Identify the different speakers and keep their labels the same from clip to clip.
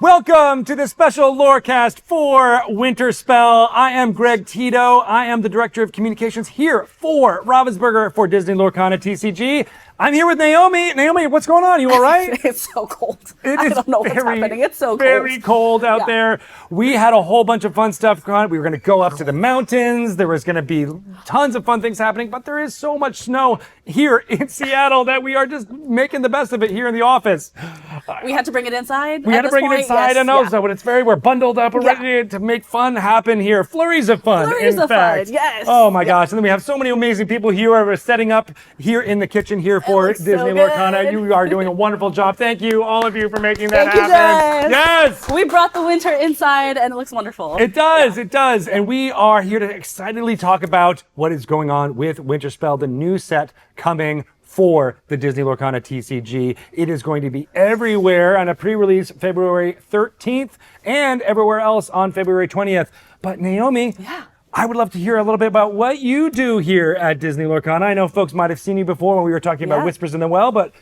Speaker 1: Welcome to the special Lorecast for Winterspell. I am Greg Tito. I am the Director of Communications here for Ravensburger for Disney Lorcana TCG. I'm here with Naomi. Naomi, what's going on? You all right?
Speaker 2: It's so cold.
Speaker 1: I
Speaker 2: don't know what's happening. It's so cold.
Speaker 1: Very cold out there. We had a whole bunch of fun stuff going on. We were going to go up to the mountains. There was going to be tons of fun things happening, but there is so much snow here in Seattle that we are just making the best of it here in the office.
Speaker 2: We had to bring it inside.
Speaker 1: We had to bring it inside.
Speaker 2: Yes,
Speaker 1: I know, so it's we're bundled up. We're ready to make fun happen here. Flurries of fun,
Speaker 2: Flurries
Speaker 1: in
Speaker 2: of
Speaker 1: fact.
Speaker 2: fun, yes.
Speaker 1: Oh my gosh. And then we have so many amazing people here. We're setting up here in the kitchen here for Disney Lorcana. You are doing a wonderful job. Thank you, all of you, for making that happen. Yes.
Speaker 2: We brought the winter inside and it looks wonderful.
Speaker 1: It does, it does. And we are here to excitedly talk about what is going on with Winterspell, the new set coming for the Disney Lorcana TCG. It is going to be everywhere on a pre-release February 13th and everywhere else on February 20th. But Naomi, I would love to hear a little bit about what you do here at Disney Lorcana. I know folks might have seen you before when we were talking about Whispers in the Well, but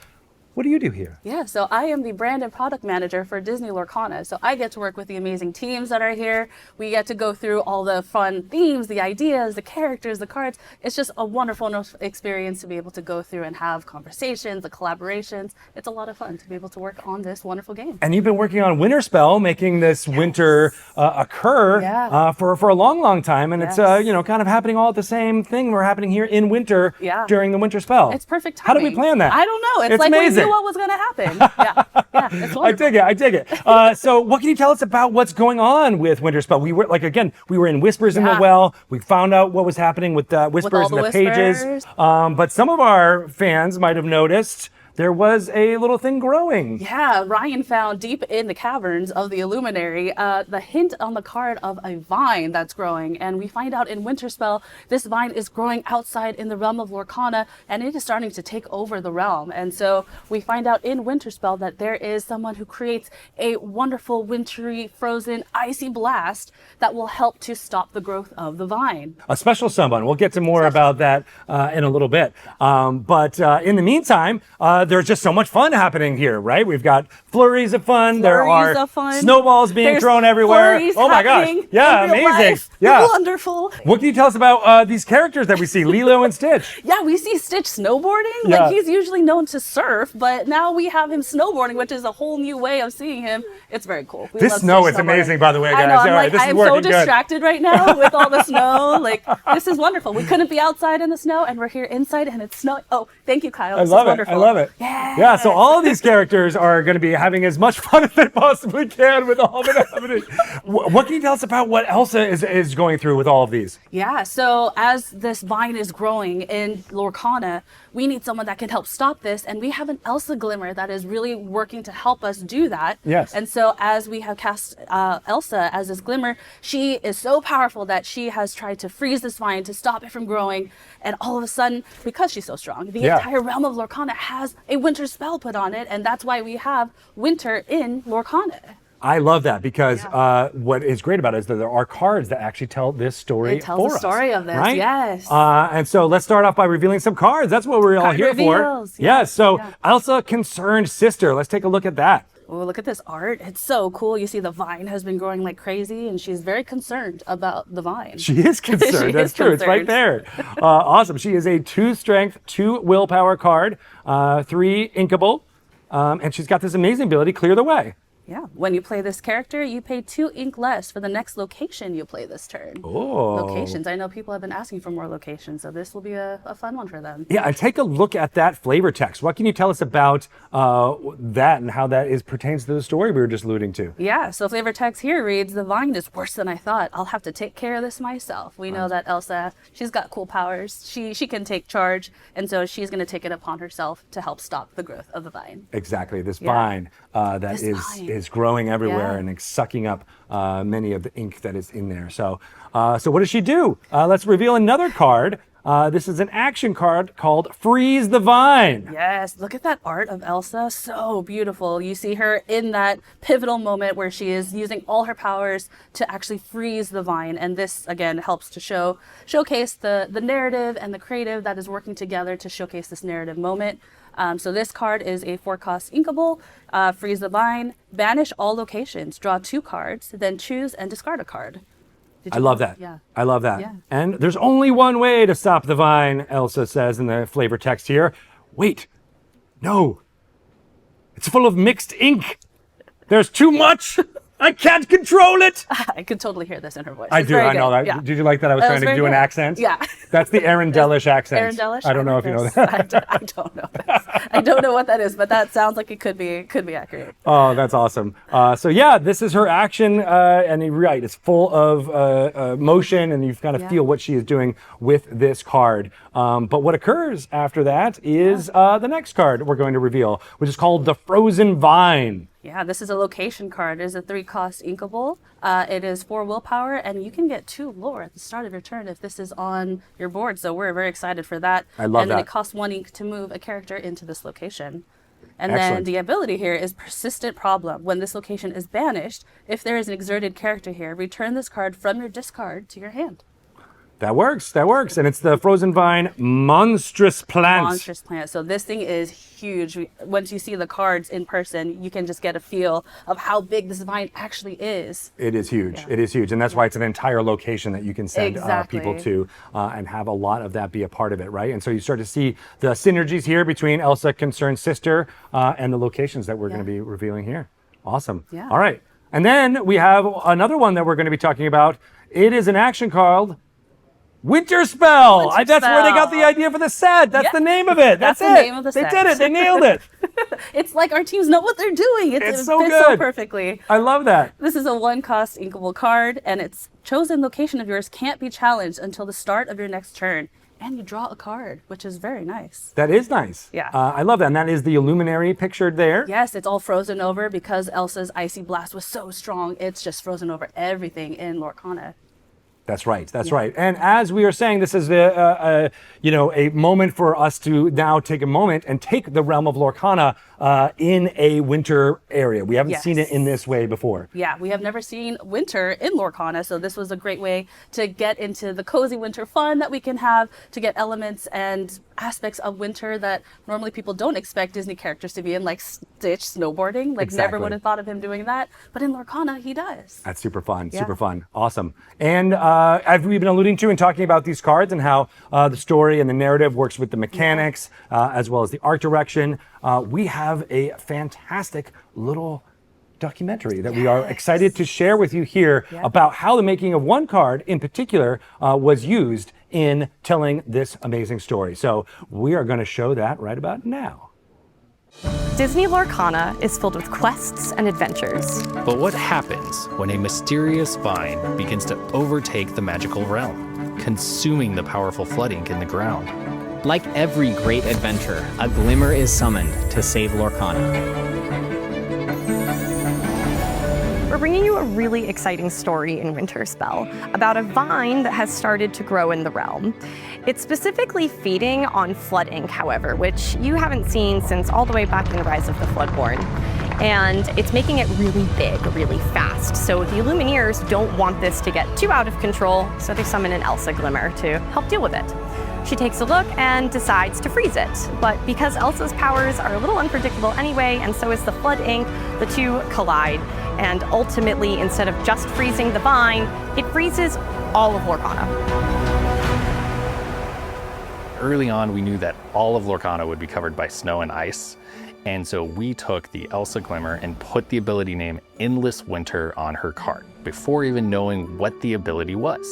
Speaker 1: what do you do here?
Speaker 2: Yeah, so I am the brand and product manager for Disney Lorcana. So I get to work with the amazing teams that are here. We get to go through all the fun themes, the ideas, the characters, the cards. It's just a wonderful experience to be able to go through and have conversations, the collaborations. It's a lot of fun to be able to work on this wonderful game.
Speaker 1: And you've been working on Winterspell, making this winter occur for a long, long time. And it's, kind of happening all at the same thing. We're happening here in winter during the Winterspell.
Speaker 2: It's perfect timing.
Speaker 1: How did we plan that?
Speaker 2: I don't know. It's like
Speaker 1: amazing.
Speaker 2: We knew what was going to happen. It's wonderful.
Speaker 1: I dig it. So what can you tell us about what's going on with Winterspell? We were in Whispers in the Well. We found out what was happening with Whispers in the pages. But some of our fans might have noticed there was a little thing growing.
Speaker 2: Yeah, Ryan found deep in the caverns of the Illuminary the hint on the card of a vine that's growing. And we find out in Winterspell, this vine is growing outside in the realm of Lorcana, and it is starting to take over the realm. And so we find out in Winterspell that there is someone who creates a wonderful, wintry, frozen, icy blast that will help to stop the growth of the vine.
Speaker 1: A special someone. We'll get to more about that in a little bit. But in the meantime, there's just so much fun happening here, right? We've got flurries of fun. There are snowballs being thrown everywhere. Oh my gosh. Yeah, amazing. Yeah.
Speaker 2: Wonderful.
Speaker 1: What can you tell us about these characters that we see, Lilo and Stitch?
Speaker 2: Yeah, we see Stitch snowboarding. Like, he's usually known to surf, but now we have him snowboarding, which is a whole new way of seeing him. It's very cool.
Speaker 1: This snow is amazing, by the way, guys.
Speaker 2: I know, I'm so distracted right now with all the snow. Like, this is wonderful. We couldn't be outside in the snow, and we're here inside, and it's snowing. Oh, thank you, Kyle.
Speaker 1: I love it. Yeah, so all of these characters are going to be having as much fun as they possibly can with all of it happening. What can you tell us about what Elsa is going through with all of these?
Speaker 2: Yeah, so as this vine is growing in Lorcana, we need someone that can help stop this, and we have an Elsa Glimmer that is really working to help us do that.
Speaker 1: Yes.
Speaker 2: And so as we have cast Elsa as this Glimmer, she is so powerful that she has tried to freeze this vine to stop it from growing, and all of a sudden, because she's so strong, the entire realm of Lorcana has a winter spell put on it, and that's why we have winter in Lorcana.
Speaker 1: I love that because what is great about it is that there are cards that actually tell this story
Speaker 2: It tells the story of this,
Speaker 1: right?
Speaker 2: yes.
Speaker 1: And so let's start off by revealing some cards. That's what we're all here for. Yes. So Elsa, Concerned Sister. Let's take a look at that.
Speaker 2: Oh, look at this art. It's so cool. You see the vine has been growing like crazy, and she's very concerned about the vine.
Speaker 1: She is concerned. That's true. It's right there. Awesome. She is a 2 strength, 2 willpower card, 3 inkable, and she's got this amazing ability, Clear the Way.
Speaker 2: Yeah. When you play this character, you pay 2 ink less for the next location you play this turn.
Speaker 1: Oh.
Speaker 2: Locations. I know people have been asking for more locations, so this will be a fun one for them.
Speaker 1: Yeah, and take a look at that flavor text. What can you tell us about that and how that pertains to the story we were just alluding to?
Speaker 2: Yeah, so flavor text here reads, the vine is worse than I thought. I'll have to take care of this myself. We know that Elsa, she's got cool powers. She can take charge, and so she's going to take it upon herself to help stop the growth of the vine.
Speaker 1: Exactly. This vine that is growing everywhere and it's sucking up many of the ink that is in there. So what does she do? Let's reveal another card. This is an action card called Freeze the Vine.
Speaker 2: Yes, look at that art of Elsa. So beautiful. You see her in that pivotal moment where she is using all her powers to actually freeze the vine. And this, again, helps to showcase the narrative and the creative that is working together to showcase this narrative moment. So this card is a 4-cost inkable. Freeze the vine, banish all locations, draw 2 cards, then choose and discard a card.
Speaker 1: I love that.
Speaker 2: Yeah.
Speaker 1: I love that.
Speaker 2: Yeah.
Speaker 1: And there's only one way to stop the vine, Elsa says in the flavor text here. Wait, no. It's full of mixed ink. There's too much. I can't control it.
Speaker 2: I could totally hear this in her voice.
Speaker 1: I
Speaker 2: It's
Speaker 1: do.
Speaker 2: very
Speaker 1: I know
Speaker 2: good.
Speaker 1: that.
Speaker 2: Yeah.
Speaker 1: Did you like that? I was
Speaker 2: That
Speaker 1: trying
Speaker 2: was
Speaker 1: to
Speaker 2: very
Speaker 1: do an
Speaker 2: good.
Speaker 1: accent.
Speaker 2: Yeah.
Speaker 1: That's the Arendellish accent.
Speaker 2: Arendellish?
Speaker 1: I don't know if you know that.
Speaker 2: I don't know this. I don't know what that is, but that sounds like it could be accurate.
Speaker 1: Oh, that's awesome. So yeah, this is her action, and you're right, it's full of motion, and you kind of feel what she is doing with this card. But what occurs after that is the next card we're going to reveal, which is called the Frozen Vine.
Speaker 2: Yeah, this is a location card. It is a 3-cost inkable. It is 4 willpower, and you can get 2 lore at the start of your turn if this is on your board. So we're very excited for that.
Speaker 1: I love
Speaker 2: and then
Speaker 1: that.
Speaker 2: it costs 1 ink to move a character into this location. And
Speaker 1: Excellent.
Speaker 2: then the ability here is Persistent Problem. When this location is banished, if there is an exerted character here, return this card from your discard to your hand.
Speaker 1: That works. And it's the Frozen Vine Monstrous Plant.
Speaker 2: Monstrous plant. So this thing is huge. Once you see the cards in person, you can just get a feel of how big this vine actually is.
Speaker 1: It is huge.
Speaker 2: Yeah.
Speaker 1: It is huge. And that's why it's an entire location that you can send
Speaker 2: Exactly.
Speaker 1: people to and have a lot of that be a part of it, right? And so you start to see the synergies here between Elsa, Concerned Sister, and the locations that we're going to be revealing here. Awesome.
Speaker 2: Yeah.
Speaker 1: All right. And then we have another one that we're going to be talking about. It is an action called Winterspell. That's where they got the idea for the set. That's the name of it. That's
Speaker 2: the
Speaker 1: it.
Speaker 2: name of the
Speaker 1: They
Speaker 2: set.
Speaker 1: did it. They nailed it.
Speaker 2: It's like our teams know what they're doing. It
Speaker 1: It's
Speaker 2: fits
Speaker 1: so
Speaker 2: so
Speaker 1: good.
Speaker 2: perfectly.
Speaker 1: I love that.
Speaker 2: This is a 1-cost inkable card, and its chosen location of yours can't be challenged until the start of your next turn. And you draw a card, which is very nice.
Speaker 1: That is nice.
Speaker 2: Yeah.
Speaker 1: I love that. And that is the Illuminary pictured there.
Speaker 2: Yes, it's all frozen over because Elsa's Icy Blast was so strong. It's just frozen over everything in Lorcana.
Speaker 1: That's right. That's right. And as we are saying, this is a moment for us to now take a moment and take the realm of Lorcana in a winter area. We haven't seen it in this way before.
Speaker 2: Yeah, we have never seen winter in Lorcana, so this was a great way to get into the cozy winter fun that we can have, to get elements and aspects of winter that normally people don't expect Disney characters to be in, like Stitch snowboarding. Like, never would have thought of him doing that, but in Lorcana, he does.
Speaker 1: That's super fun. Super fun. Awesome. And as we've been alluding to and talking about these cards and how the story and the narrative works with the mechanics as well as the art direction, we have a fantastic little documentary that we are excited to share with you here about how the making of one card in particular was used in telling this amazing story. So we are going to show that right about now.
Speaker 3: Disney Lorcana is filled with quests and adventures.
Speaker 4: But what happens when a mysterious vine begins to overtake the magical realm, consuming the powerful flood ink in the ground?
Speaker 5: Like every great adventure, a glimmer is summoned to save Lorcana.
Speaker 3: We're bringing you a really exciting story in Winterspell about a vine that has started to grow in the realm. It's specifically feeding on flood ink, however, which you haven't seen since all the way back in the Rise of the Floodborn. And it's making it really big, really fast. So the Illumineers don't want this to get too out of control, so they summon an Elsa Glimmer to help deal with it. She takes a look and decides to freeze it. But because Elsa's powers are a little unpredictable anyway, and so is the flood ink, the two collide. And ultimately, instead of just freezing the vine, it freezes all of Lorcana.
Speaker 4: Early on, we knew that all of Lorcana would be covered by snow and ice. And so we took the Elsa Glimmer and put the ability name Endless Winter on her card before even knowing what the ability was.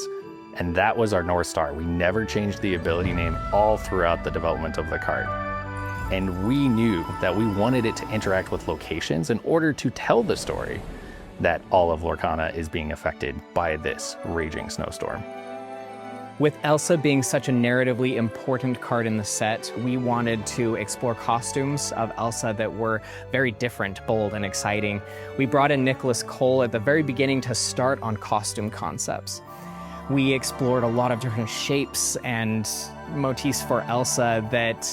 Speaker 4: And that was our North Star. We never changed the ability name all throughout the development of the card. And we knew that we wanted it to interact with locations in order to tell the story that all of Lorcana is being affected by this raging snowstorm.
Speaker 5: With Elsa being such a narratively important card in the set, we wanted to explore costumes of Elsa that were very different, bold, and exciting. We brought in Nicholas Cole at the very beginning to start on costume concepts. We explored a lot of different shapes and motifs for Elsa that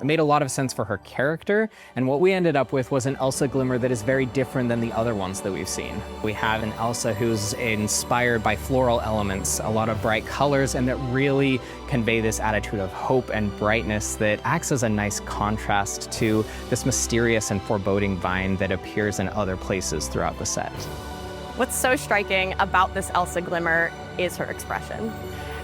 Speaker 5: It made a lot of sense for her character, and what we ended up with was an Elsa Glimmer that is very different than the other ones that we've seen. We have an Elsa who's inspired by floral elements, a lot of bright colors, and that really convey this attitude of hope and brightness that acts as a nice contrast to this mysterious and foreboding vine that appears in other places throughout the set.
Speaker 3: What's so striking about this Elsa Glimmer is her expression.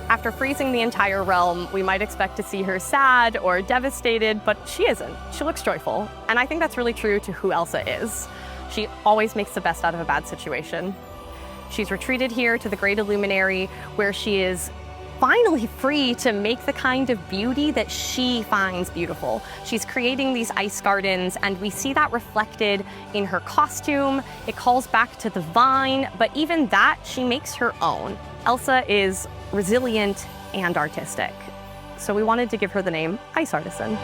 Speaker 3: After freezing the entire realm, we might expect to see her sad or devastated, but she isn't. She looks joyful, and I think that's really true to who Elsa is. She always makes the best out of a bad situation. She's retreated here to the Great Illuminary, where she is finally free to make the kind of beauty that she finds beautiful. She's creating these ice gardens, and we see that reflected in her costume. It calls back to the vine, but even that, she makes her own. Elsa is resilient and artistic, so we wanted to give her the name Ice Artisan.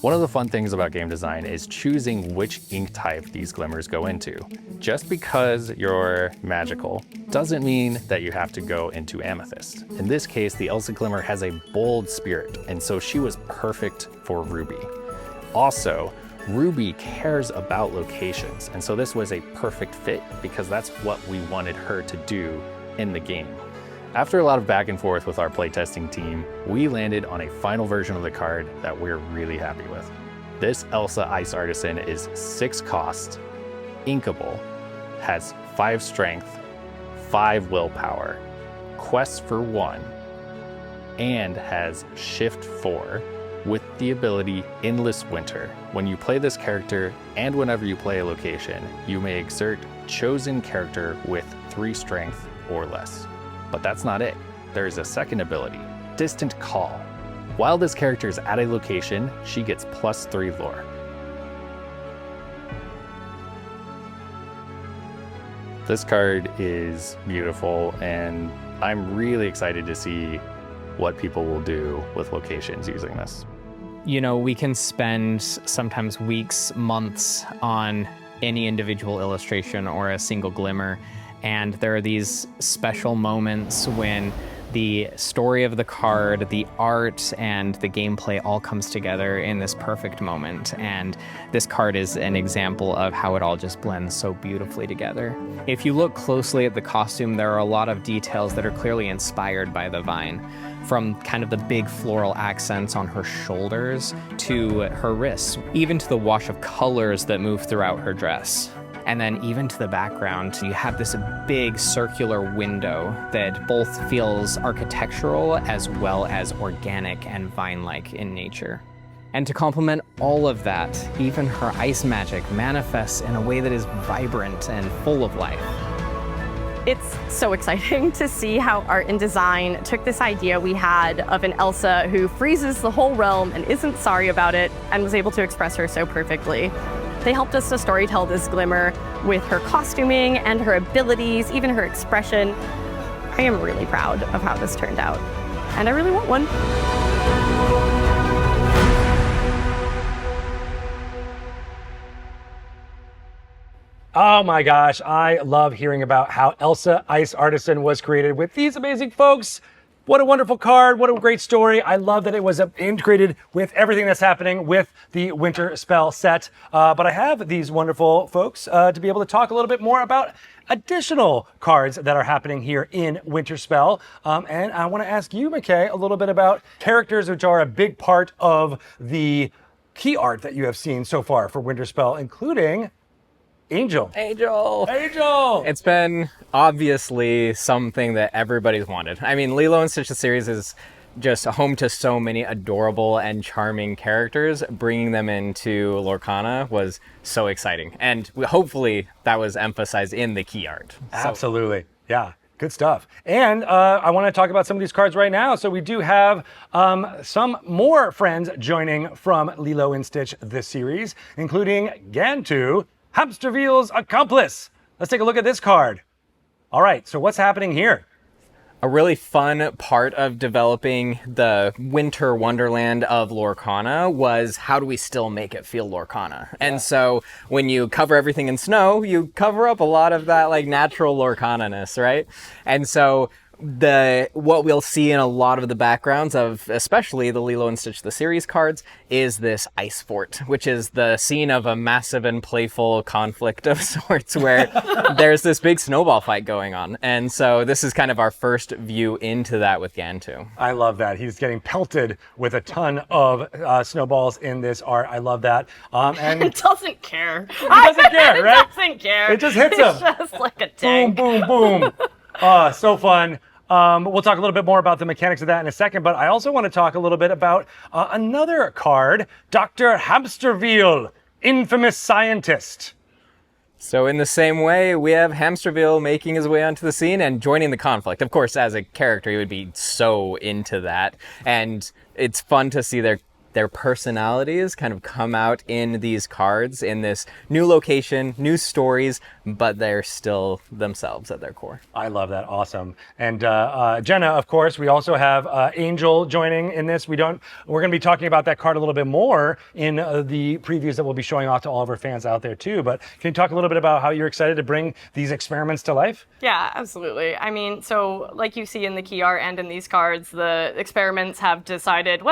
Speaker 4: One of the fun things about game design is choosing which ink type these glimmers go into. Just because you're magical doesn't mean that you have to go into amethyst. In this case, the Elsa Glimmer has a bold spirit, and so she was perfect for Ruby. Also, Ruby cares about locations, and so this was a perfect fit because that's what we wanted her to do in the game. After a lot of back and forth with our playtesting team, we landed on a final version of the card that we're really happy with. This Elsa Ice Artisan is 6 cost, inkable, has 5 strength, 5 willpower, quest for 1, and has shift 4 with the ability Endless Winter. When you play this character and whenever you play a location, you may exert chosen character with 3 strength or less. But that's not it. There's a second ability, Distant Call. While this character is at a location, she gets +3 lore. This card is beautiful, and I'm really excited to see what people will do with locations using this.
Speaker 5: You know, we can spend sometimes weeks, months on any individual illustration or a single glimmer, and there are these special moments when the story of the card, the art, and the gameplay all comes together in this perfect moment. And this card is an example of how it all just blends so beautifully together. If you look closely at the costume, there are a lot of details that are clearly inspired by the vine. From kind of the big floral accents on her shoulders to her wrists, even to the wash of colors that move throughout her dress. And then even to the background, you have this big circular window that both feels architectural as well as organic and vine-like in nature. And to complement all of that, even her ice magic manifests in a way that is vibrant and full of life.
Speaker 3: It's so exciting to see how art and design took this idea we had of an Elsa who freezes the whole realm and isn't sorry about it and was able to express her so perfectly. They helped us to storytell this Glimmer with her costuming and her abilities, even her expression. I am really proud of how this turned out, and I really want one.
Speaker 1: Oh my gosh, I love hearing about how Elsa Ice Artisan was created with these amazing folks. What a wonderful card, what a great story. I love that it was integrated with everything that's happening with the Winterspell set. But I have these wonderful folks to be able to talk a little bit more about additional cards that are happening here in Winterspell. And I want to ask you, McKay, a little bit about characters which are a big part of the key art that you have seen so far for Winterspell, including Angel.
Speaker 5: It's been obviously something that everybody's wanted. I mean, Lilo and Stitch the series is just home to so many adorable and charming characters. Bringing them into Lorcana was so exciting. And hopefully that was emphasized in the key art.
Speaker 1: Absolutely. Yeah. Good stuff. And I want to talk about some of these cards right now. So we do have some more friends joining from Lilo and Stitch this series, including Gantu, Hamsterveel's accomplice. Let's take a look at this card. All right, so what's happening here?
Speaker 5: A really fun part of developing the winter wonderland of Lorcana was how do we still make it feel Lorcana? Yeah. And so when you cover everything in snow, you cover up a lot of that like natural Lorcana-ness, right? And so what we'll see in a lot of the backgrounds of especially the Lilo and Stitch the series cards is this ice fort, which is the scene of a massive and playful conflict of sorts where there's this big snowball fight going on. And so this is kind of our first view into that with Gantu.
Speaker 1: I love that. He's getting pelted with a ton of snowballs in this art. I love that. And
Speaker 3: It doesn't care.
Speaker 1: he doesn't care, right?
Speaker 3: It doesn't care.
Speaker 1: It just hits him.
Speaker 3: It's just like a
Speaker 1: Boom,
Speaker 3: tank.
Speaker 1: boom, boom. So fun. We'll talk a little bit more about the mechanics of that in a second, but I also want to talk a little bit about another card, Dr. Hamsterville, infamous scientist.
Speaker 5: So in the same way, we have Hamsterville making his way onto the scene and joining the conflict. Of course, as a character, he would be so into that. And it's fun to see their personalities kind of come out in these cards in this new location, new stories, but they're still themselves at their core.
Speaker 1: I love that. Awesome. And Jenna, of course, we also have Angel joining in this. We're going to be talking about that card a little bit more in the previews that we'll be showing off to all of our fans out there too. But can you talk a little bit about how you're excited to bring these experiments to life?
Speaker 3: Yeah, absolutely. I mean, so like you see in the key art and in these cards, the experiments have decided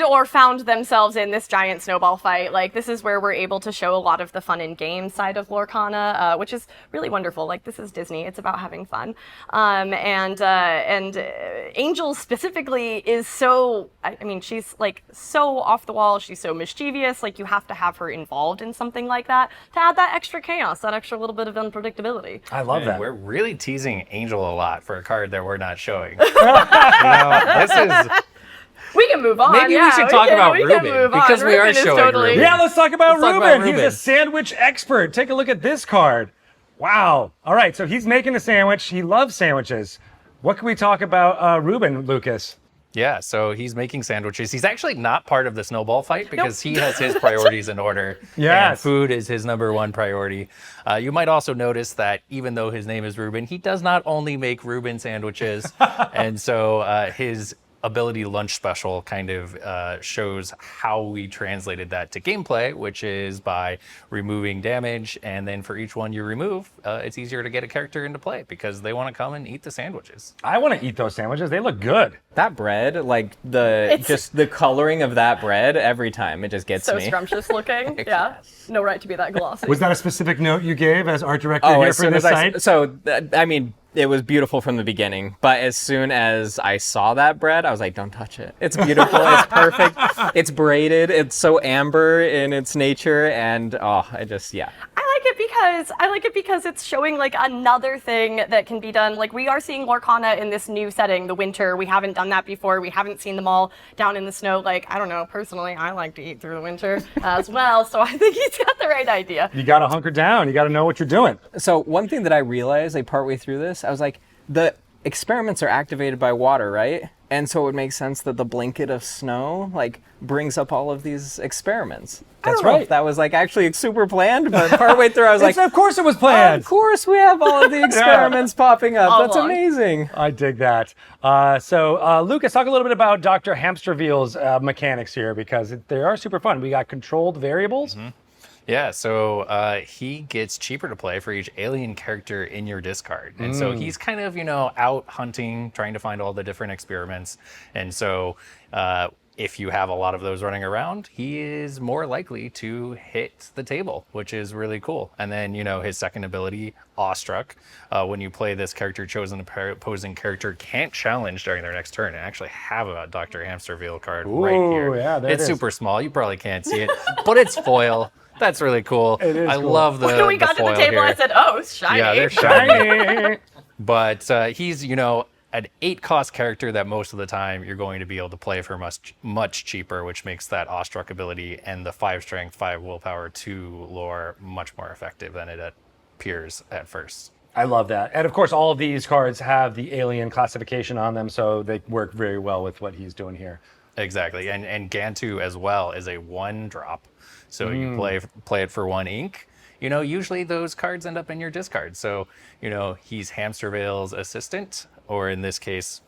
Speaker 3: or found themselves in this giant snowball fight. Like, this is where we're able to show a lot of the fun and game side of Lorcana, which is really wonderful. Like, this is Disney. It's about having fun. And Angel specifically is so, I mean, she's like so off the wall. She's so mischievous. Like, you have to have her involved in something like that to add that extra chaos, that extra little bit of unpredictability.
Speaker 1: I love that.
Speaker 4: We're really teasing Angel a lot for a card that we're not showing. This is...
Speaker 3: We can move on.
Speaker 4: Maybe we should talk about Ruben, because we are showing Ruben.
Speaker 1: Yeah, let's talk about
Speaker 4: Let's talk
Speaker 1: Ruben.
Speaker 4: about
Speaker 1: He's
Speaker 4: Ruben.
Speaker 1: a sandwich expert. Take a look at this card. Wow. All right, so he's making a sandwich. He loves sandwiches. What can we talk about Ruben, Lucas?
Speaker 4: Yeah, so he's making sandwiches. He's actually not part of the snowball fight because he has his priorities in order.
Speaker 1: Yes.
Speaker 4: And food is his #1 priority. You might also notice that even though his name is Ruben, he does not only make Ruben sandwiches. And so his ability lunch special kind of shows how we translated that to gameplay, which is by removing damage, and then for each one you remove, it's easier to get a character into play because they want to come and eat the sandwiches.
Speaker 1: I want to eat those sandwiches. They look good.
Speaker 5: That bread, like just the coloring of that bread every time, it just gets
Speaker 3: So
Speaker 5: me.
Speaker 3: scrumptious looking. Yeah. No right to be that glossy.
Speaker 1: Was that a specific note you gave as art director here
Speaker 5: as
Speaker 1: for
Speaker 5: soon
Speaker 1: this
Speaker 5: as
Speaker 1: site?
Speaker 5: I mean, it was beautiful from the beginning, but as soon as I saw that bread, I was like, don't touch it. It's beautiful, it's perfect, it's braided, it's so amber in its nature, and
Speaker 3: I like it because it's showing like another thing that can be done. Like, we are seeing Lorcana in this new setting, the winter. We haven't done that before. We haven't seen them all down in the snow. Like, I don't know, personally, I like to eat through the winter as well. So I think he's got the right idea.
Speaker 1: You got to hunker down. You got to know what you're doing.
Speaker 5: So one thing that I realized, like partway through this, I was like, the experiments are activated by water, right? And so it would make sense that the blanket of snow like brings up all of these experiments.
Speaker 1: That's
Speaker 5: I don't know
Speaker 1: right.
Speaker 5: if that was like actually super planned, but partway through I was like,
Speaker 1: Of course it was planned.
Speaker 5: of course we have all of the experiments popping up.
Speaker 3: All
Speaker 5: That's
Speaker 3: along.
Speaker 5: amazing.
Speaker 1: I dig that. So Lucas, talk a little bit about Dr. Hamsterville's mechanics here, because they are super fun. We got controlled variables.
Speaker 4: Mm-hmm. Yeah, so he gets cheaper to play for each alien character in your discard. And so he's kind of, out hunting, trying to find all the different experiments. And so if you have a lot of those running around, he is more likely to hit the table, which is really cool. And then, his second ability, Awestruck, when you play this character, chosen opposing character can't challenge during their next turn. And actually have a Dr. Hamsterville card right here.
Speaker 1: Yeah, there it
Speaker 4: it's
Speaker 1: is.
Speaker 4: super small. You probably can't see it, but it's foil. That's really cool.
Speaker 1: It is
Speaker 4: I
Speaker 1: cool.
Speaker 4: love the
Speaker 3: When we got to the
Speaker 4: foil
Speaker 3: table,
Speaker 4: here.
Speaker 3: I said, oh, it's shiny.
Speaker 4: Yeah, they're shiny. But he's, an 8-cost character that most of the time you're going to be able to play for much cheaper, which makes that Awestruck ability and the 5 strength, 5 willpower, 2 lore much more effective than it appears at first.
Speaker 1: I love that. And of course, all of these cards have the alien classification on them, so they work very well with what he's doing here.
Speaker 4: Exactly. And Gantu as well is a 1-drop. So you play it for 1 ink. Usually those cards end up in your discard. So, he's Hamsterville's assistant, or in this case,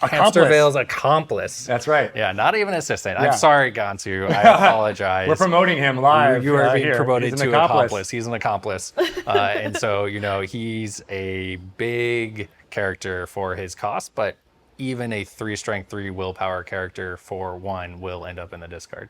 Speaker 1: Accomplice.
Speaker 4: Hamsterville's accomplice.
Speaker 1: That's right.
Speaker 4: Yeah, not even assistant.
Speaker 1: Yeah.
Speaker 4: I'm sorry, Gantu. I apologize.
Speaker 1: We're promoting him live.
Speaker 4: You are being
Speaker 1: here.
Speaker 4: promoted
Speaker 1: He's an
Speaker 4: to accomplice. He's an accomplice. And so, he's a big character for his cost, but even a 3 strength, 3 willpower character for 1 will end up in the discard.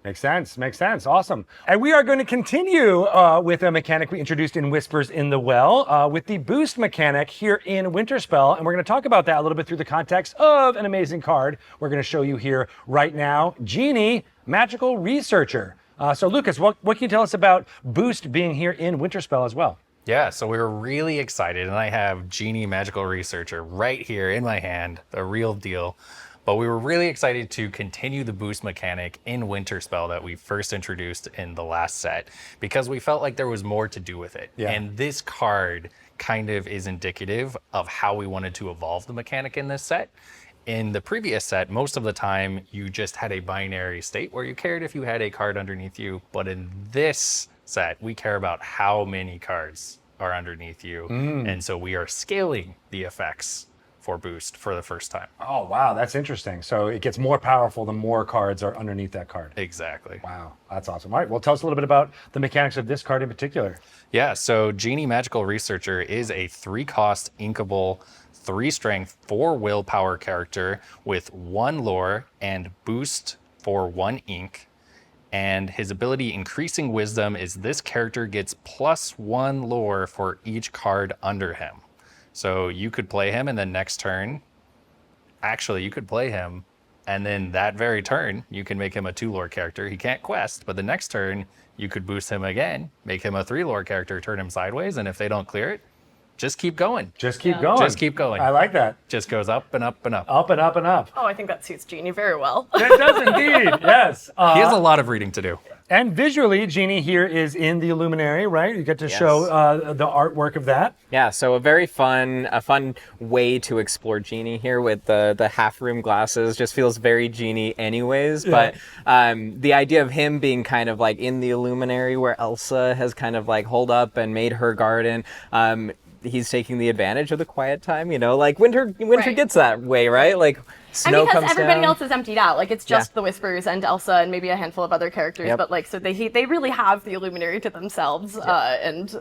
Speaker 1: Makes sense. Makes sense. Awesome. And we are going to continue with a mechanic we introduced in Whispers in the Well with the boost mechanic here in Winterspell. And we're going to talk about that a little bit through the context of an amazing card we're going to show you here right now. Genie, Magical Researcher. So Lucas, what can you tell us about boost being here in Winterspell as well?
Speaker 4: Yeah, so we were really excited, and I have Genie Magical Researcher right here in my hand, the real deal. But we were really excited to continue the boost mechanic in Winterspell that we first introduced in the last set, because we felt like there was more to do with it.
Speaker 1: Yeah.
Speaker 4: And this card kind of is indicative of how we wanted to evolve the mechanic in this set. In the previous set, most of the time, you just had a binary state where you cared if you had a card underneath you. But in this set, we care about how many cards are underneath you. And so we are scaling the effects for boost for the first time.
Speaker 1: Oh, wow. That's interesting. So it gets more powerful the more cards are underneath that card.
Speaker 4: Exactly.
Speaker 1: Wow. That's awesome. All right. Well, tell us a little bit about the mechanics of this card in particular.
Speaker 4: Yeah, so Genie Magical Researcher is a 3-cost inkable, 3 strength, 4 willpower character with 1 lore and boost for 1 ink. And his ability Increasing Wisdom is this character gets +1 lore for each card under him. So you could play him, and then next turn, actually you could play him, and then that very turn, you can make him a 2 lore character. He can't quest, but the next turn, you could boost him again, make him a 3 lore character, turn him sideways, and if they don't clear it, just keep going.
Speaker 1: Just keep going.
Speaker 4: Just keep going.
Speaker 1: I like that.
Speaker 4: Just goes up and up and up.
Speaker 1: Up and up and up.
Speaker 3: Oh, I think that suits Genie very well.
Speaker 1: It does indeed. Yes.
Speaker 4: He has a lot of reading to do.
Speaker 1: And visually, Genie here is in the Illuminary, right? You get to show the artwork of that.
Speaker 5: Yeah, so a fun way to explore Genie here with the half-room glasses. Just feels very Genie anyways, but the idea of him being kind of like in the Illuminary where Elsa has kind of like holed up and made her garden, he's taking the advantage of the quiet time, like winter
Speaker 3: Right.
Speaker 5: gets that way, right? Like snow
Speaker 3: because
Speaker 5: comes
Speaker 3: everybody
Speaker 5: down.
Speaker 3: else is emptied out. Like it's just the Whispers and Elsa and maybe a handful of other characters,
Speaker 5: Yep.
Speaker 3: but like so they really have the Illuminary to themselves, and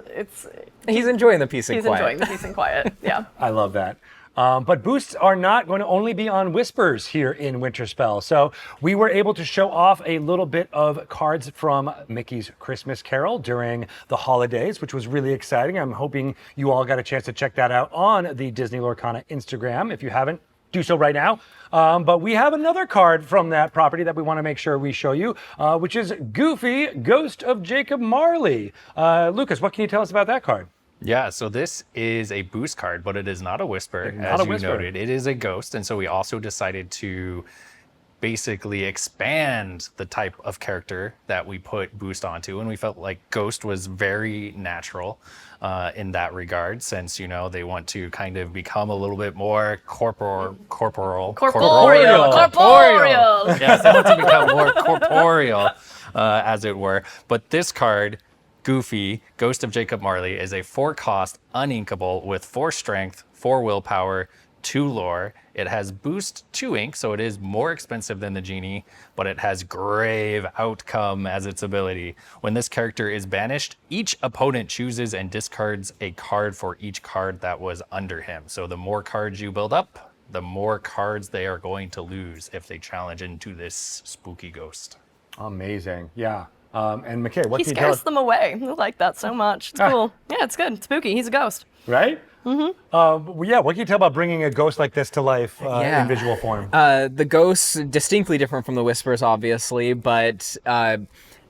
Speaker 5: He's enjoying the peace and
Speaker 3: he's
Speaker 5: quiet.
Speaker 3: enjoying the peace and quiet. Yeah.
Speaker 1: I love that. But boosts are not going to only be on Whispers here in Winterspell. So we were able to show off a little bit of cards from Mickey's Christmas Carol during the holidays, which was really exciting. I'm hoping you all got a chance to check that out on the Disney Lorcana Instagram. If you haven't, do so right now. But we have another card from that property that we want to make sure we show you, which is Goofy, Ghost of Jacob Marley. Lucas, what can you tell us about that card?
Speaker 4: Yeah, so this is a boost card, but it is not a whisper,
Speaker 1: Not
Speaker 4: as
Speaker 1: a
Speaker 4: you
Speaker 1: whisper.
Speaker 4: noted. It is a ghost, and so we also decided to basically expand the type of character that we put boost onto, and we felt like ghost was very natural in that regard, since they want to kind of become a little bit more corporeal. Yes, they want to become more corporeal, as it were. But this card, Goofy, Ghost of Jacob Marley, is a 4-cost uninkable with 4 strength, 4 willpower, 2 lore. It has boost 2 ink, so it is more expensive than the Genie, but it has grave outcome as its ability. When this character is banished, each opponent chooses and discards a card for each card that was under him. So the more cards you build up, the more cards they are going to lose if they challenge into this spooky ghost.
Speaker 1: Amazing. Yeah. And McKay, what
Speaker 3: He
Speaker 1: can you tell
Speaker 3: scares
Speaker 1: us?
Speaker 3: them away. I like that so much. It's cool. Yeah, it's good. It's spooky. He's a ghost.
Speaker 1: Right? Mm-hmm. Yeah, what can you tell about bringing a ghost like this to life
Speaker 5: Yeah.
Speaker 1: in visual form?
Speaker 5: The ghosts, distinctly different from the whispers, obviously, but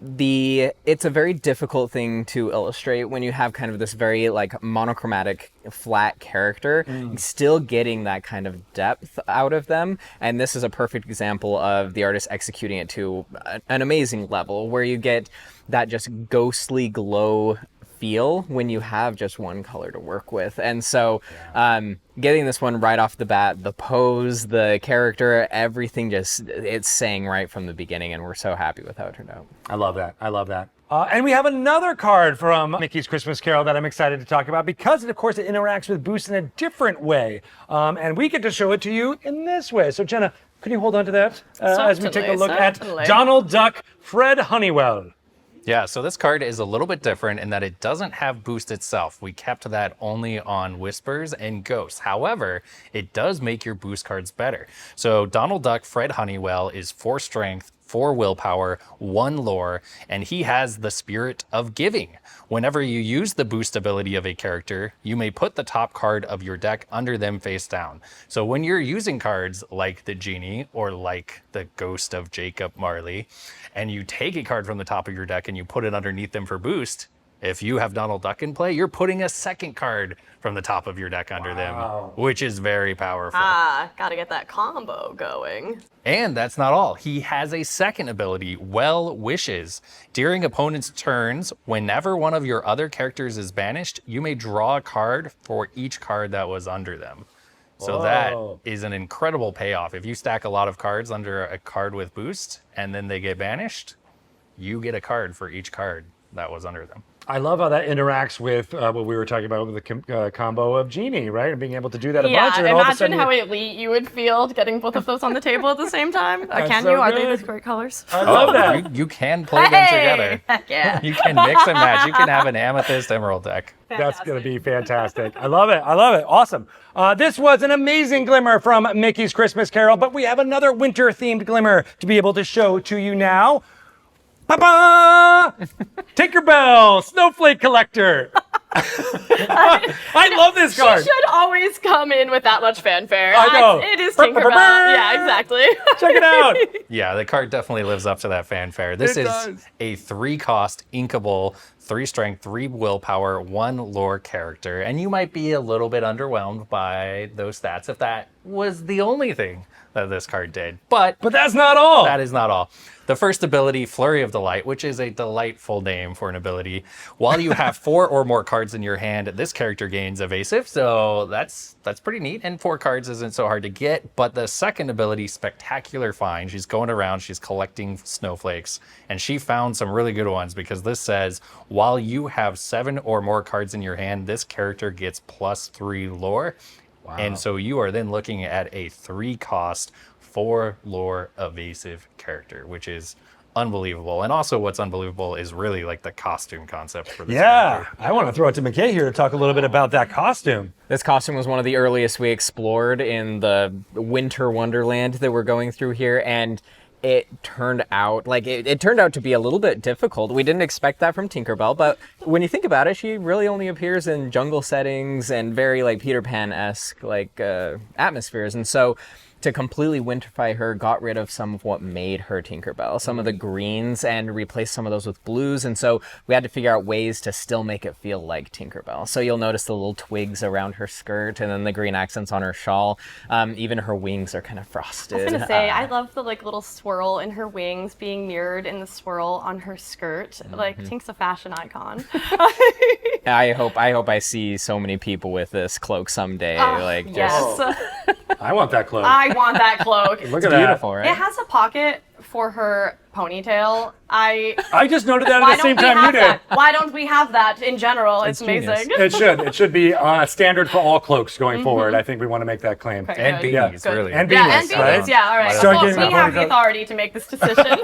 Speaker 5: it's a very difficult thing to illustrate when you have kind of this very like monochromatic flat character, still getting that kind of depth out of them. And this is a perfect example of the artist executing it to an amazing level, where you get that just ghostly glow feel when you have just one color to work with. And so getting this one right off the bat, the pose, the character, everything it's sang right from the beginning, and we're so happy with how it turned out.
Speaker 1: I love that. I love that. And we have another card from Mickey's Christmas Carol that I'm excited to talk about because, of course, it interacts with Boost in a different way. And we get to show it to you in this way. So, Jenna, could you hold on to that as we take a look at
Speaker 3: Certainly.
Speaker 1: Donald Duck Fred Honeywell?
Speaker 4: Yeah, so this card is a little bit different in that it doesn't have boost itself. We kept that only on Whispers and Ghosts. However, it does make your boost cards better. So Donald Duck Fred Honeywell is 4 strength, 4 willpower, 1 lore, and he has the Spirit of Giving. Whenever you use the boost ability of a character, you may put the top card of your deck under them face down. So when you're using cards like the Genie or like the Ghost of Jacob Marley, and you take a card from the top of your deck and you put it underneath them for boost, if you have Donald Duck in play, you're putting a second card from the top of your deck under them, which is very powerful.
Speaker 6: Gotta get that combo going.
Speaker 4: And that's not all. He has a second ability, Well Wishes. During opponent's turns, whenever one of your other characters is banished, you may draw a card for each card that was under them. So that is an incredible payoff. If you stack a lot of cards under a card with boost and then they get banished, you get a card for each card that was under them.
Speaker 1: I love how that interacts with what we were talking about with the combo of Genie, right? And being able to do that a bunch. And all of a
Speaker 6: imagine
Speaker 1: sudden
Speaker 6: how elite you would feel getting both of those on the table at the same time. Can
Speaker 1: so
Speaker 6: you? Are they
Speaker 1: good.
Speaker 6: the great colors?
Speaker 1: I love that.
Speaker 4: You can play them together.
Speaker 6: Heck yeah.
Speaker 4: You can mix and match. You can have an Amethyst Emerald deck.
Speaker 1: That's going to be fantastic. I love it. I love it. Awesome. This was an amazing glimmer from Mickey's Christmas Carol, but we have another winter-themed glimmer to be able to show to you now. Ba-ba! Tinkerbell, Snowflake Collector. I love this card.
Speaker 6: She should always come in with that much fanfare.
Speaker 1: I know.
Speaker 6: It is Tinkerbell. Yeah, exactly.
Speaker 1: Check it out.
Speaker 4: Yeah, the card definitely lives up to that fanfare. This
Speaker 1: It
Speaker 4: is
Speaker 1: does.
Speaker 4: a 3-cost inkable, 3 strength, 3 willpower, 1 lore character. And you might be a little bit underwhelmed by those stats if that was the only thing that this card did. But
Speaker 1: that's not all.
Speaker 4: that is not all. The first ability, Flurry of Delight, which is a delightful name for an ability. While you have 4 or more cards in your hand, this character gains evasive, so that's pretty neat. And 4 cards isn't so hard to get. But the second ability, Spectacular Find, she's going around, she's collecting snowflakes, and she found some really good ones because this says, while you have 7 or more cards in your hand, this character gets +3 lore. Wow. And so you are then looking at a 3-cost, 4 lore evasive character, which is unbelievable. And also what's unbelievable is really like the costume concept for this character.
Speaker 1: I want to throw it to McKay here to talk a little bit about that costume.
Speaker 5: This costume was one of the earliest we explored in the winter wonderland that we're going through here, and it turned out it turned out to be a little bit difficult. We didn't expect that from Tinkerbell, but when you think about it, she really only appears in jungle settings and very like Peter Pan-esque atmospheres. And so to completely winterify her, got rid of some of what made her Tinkerbell, some of the greens, and replaced some of those with blues. And so we had to figure out ways to still make it feel like Tinkerbell. So you'll notice the little twigs around her skirt and then the green accents on her shawl. Even her wings are kind of frosted.
Speaker 6: I was gonna say, I love the little swirl in her wings being mirrored in the swirl on her skirt. Tink's a fashion icon.
Speaker 5: I hope I see so many people with this cloak someday.
Speaker 6: Yes.
Speaker 1: I want that cloak.
Speaker 6: I want that cloak.
Speaker 1: Look at
Speaker 5: Beautiful,
Speaker 1: that.
Speaker 5: right?
Speaker 6: It has a pocket for her ponytail.
Speaker 1: I just noted that
Speaker 6: Why
Speaker 1: at the same
Speaker 6: don't we
Speaker 1: time you
Speaker 6: have
Speaker 1: did.
Speaker 6: that? Why don't we have that in general? It's
Speaker 5: genius.
Speaker 6: amazing.
Speaker 1: It should be standard for all cloaks going forward. I think we want to make that claim.
Speaker 6: Okay.
Speaker 4: And
Speaker 6: Good.
Speaker 4: beanies,
Speaker 6: Good.
Speaker 4: really.
Speaker 1: And
Speaker 6: Yeah,
Speaker 1: beanies,
Speaker 6: and beanies.
Speaker 1: right?
Speaker 6: Yeah, all right.
Speaker 1: Start
Speaker 6: Well,
Speaker 1: getting
Speaker 6: we
Speaker 1: my
Speaker 6: have the
Speaker 1: ponytail.
Speaker 6: authority to make this decision.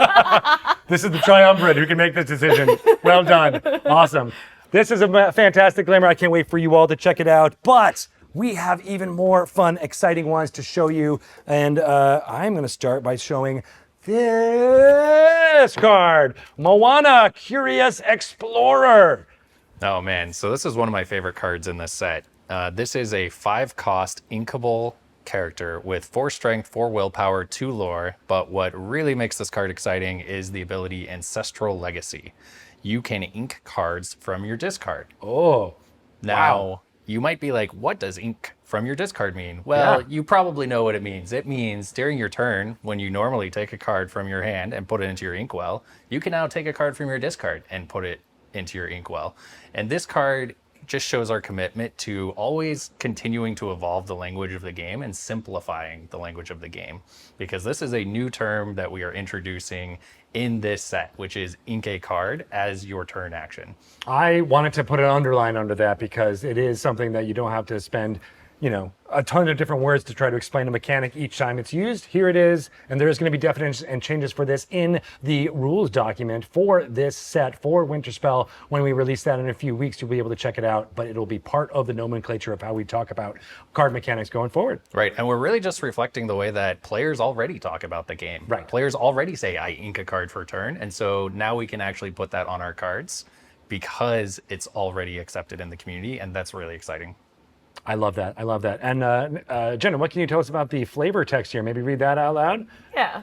Speaker 1: This is the triumvirate who can make this decision. Well done. Awesome. This is a fantastic glimmer. I can't wait for you all to check it out. But we have even more fun, exciting ones to show you. And I'm going to start by showing this card, Moana, Curious Explorer.
Speaker 4: Oh man, so this is one of my favorite cards in this set. This is a 5-cost inkable character with 4 strength, 4 willpower, 2 lore, but what really makes this card exciting is the ability Ancestral Legacy. You can ink cards from your discard.
Speaker 1: Oh,
Speaker 4: Now, you might be like, what does ink from your discard mean? Well,
Speaker 1: Yeah.
Speaker 4: you probably know what it means. It means during your turn, when you normally take a card from your hand and put it into your inkwell, you can now take a card from your discard and put it into your inkwell. And this card just shows our commitment to always continuing to evolve the language of the game and simplifying the language of the game. Because this is a new term that we are introducing in this set, which is ink a card as your turn action.
Speaker 1: I wanted to put an underline under that because it is something that you don't have to spend a ton of different words to try to explain a mechanic each time it's used. Here it is, and there's going to be definitions and changes for this in the rules document for this set for Winterspell. When we release that in a few weeks, you'll be able to check it out, but it'll be part of the nomenclature of how we talk about card mechanics going forward.
Speaker 4: Right, and we're really just reflecting the way that players already talk about the game.
Speaker 1: Right.
Speaker 4: Players already say, I ink a card for turn, and so now we can actually put that on our cards because it's already accepted in the community, and that's really exciting.
Speaker 1: I love that. I love that. And Jenna, what can you tell us about the flavor text here? Maybe read that out loud.
Speaker 6: Yeah.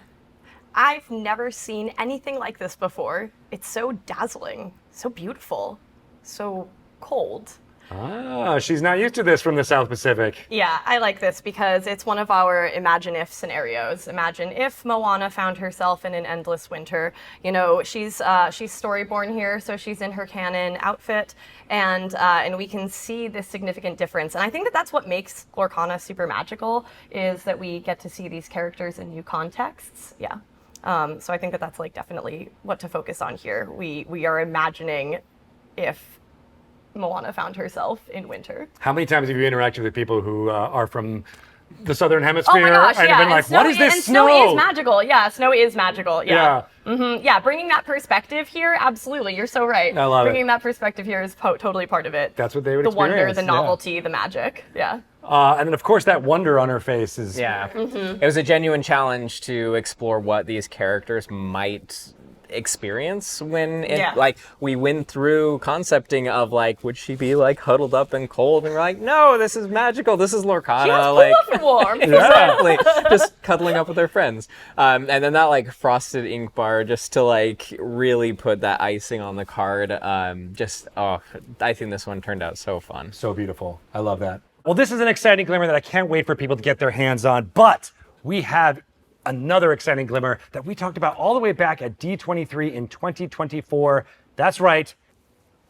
Speaker 3: I've never seen anything like this before. It's so dazzling, so beautiful, so cold.
Speaker 1: Ah, she's not used to this from the South Pacific.
Speaker 3: Yeah, I like this because it's one of our imagine if scenarios. Imagine if Moana found herself in an endless winter. You know, she's storyborn here, so she's in her canon outfit, and we can see this significant difference. And I think that that's what makes Lorcana super magical, is that we get to see these characters in new contexts. Yeah. So I think that that's like definitely what to focus on here. We are imagining if Moana found herself in winter.
Speaker 1: How many times have you interacted with people who are from the Southern Hemisphere?
Speaker 3: Oh my gosh,
Speaker 1: and
Speaker 3: yeah.
Speaker 1: been like, what is this snow?
Speaker 3: Snow is magical. Yeah, snow is magical. Yeah.
Speaker 1: Yeah.
Speaker 3: Yeah, bringing that perspective here, absolutely. You're so right.
Speaker 1: I love it.
Speaker 3: Bringing that perspective here is totally part of it.
Speaker 1: That's what they would
Speaker 3: The wonder,
Speaker 1: experience,
Speaker 3: the
Speaker 1: yeah.
Speaker 3: novelty, the magic. Yeah.
Speaker 1: And then, of course, that wonder on her face is...
Speaker 5: Yeah. It was a genuine challenge to explore what these characters might experience when like we went through concepting of like, would she be like huddled up and cold, and we're like, no, this is magical, this is Lorcana.
Speaker 3: She was
Speaker 5: like
Speaker 3: cool and warm.
Speaker 5: exactly, just cuddling up with her friends, and then that like frosted ink bar just to like really put that icing on the card. I think this one turned out so fun.
Speaker 1: So beautiful. I love that. Well, this is an exciting glimmer that I can't wait for people to get their hands on, but we have another exciting glimmer that we talked about all the way back at D23 in 2024. That's right,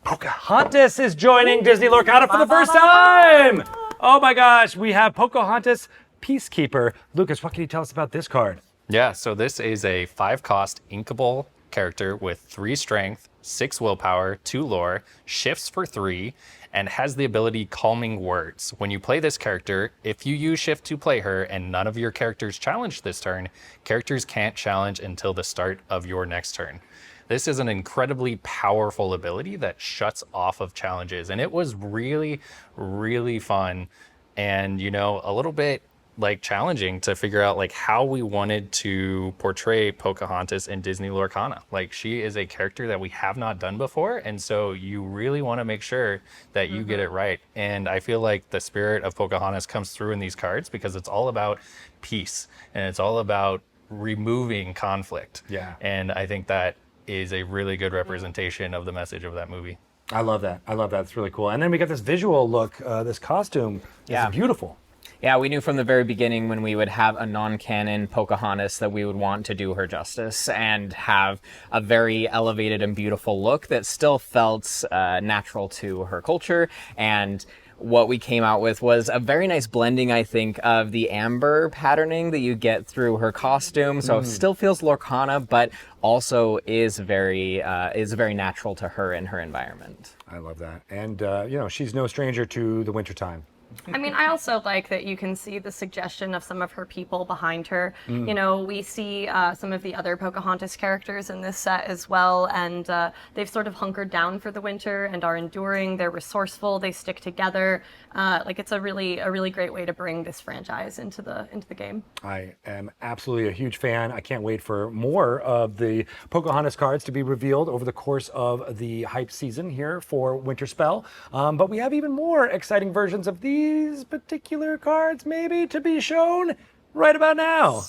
Speaker 1: Pocahontas is joining Disney Lorcana for the first time! Oh my gosh, we have Pocahontas Peacekeeper. Lucas, what can you tell us about this card?
Speaker 4: Yeah, so this is a 5-cost inkable character with 3 strength, 6 willpower, 2 lore, shifts for 3, and has the ability Calming Words. When you play this character, if you use shift to play her and none of your characters challenge this turn, characters can't challenge until the start of your next turn. This is an incredibly powerful ability that shuts off of challenges, and it was really, really fun and, a little bit like challenging to figure out like how we wanted to portray Pocahontas in Disney Lorcana. Like, she is a character that we have not done before, and so you really want to make sure that you get it right. And I feel like the spirit of Pocahontas comes through in these cards because it's all about peace and it's all about removing conflict.
Speaker 1: Yeah.
Speaker 4: And I think that is a really good representation of the message of that movie.
Speaker 1: I love that. I love that. It's really cool. And then we got this visual look, this costume.
Speaker 5: Yeah.
Speaker 1: It's beautiful.
Speaker 5: Yeah, we knew from the very beginning when we would have a non-canon Pocahontas that we would want to do her justice and have a very elevated and beautiful look that still felt natural to her culture. And what we came out with was a very nice blending, I think, of the amber patterning that you get through her costume. So it still feels Lorcana, but also is very natural to her and her environment.
Speaker 1: I love that. And, she's no stranger to the wintertime.
Speaker 6: I mean, I also like that you can see the suggestion of some of her people behind her. We see some of the other Pocahontas characters in this set as well, and they've sort of hunkered down for the winter and are enduring. They're resourceful. They stick together. It's a really great way to bring this franchise into the game. I
Speaker 1: am absolutely a huge fan. I can't wait for more of the Pocahontas cards to be revealed over the course of the hype season here for Winterspell. But we have even more exciting versions of these particular cards maybe to be shown right about now.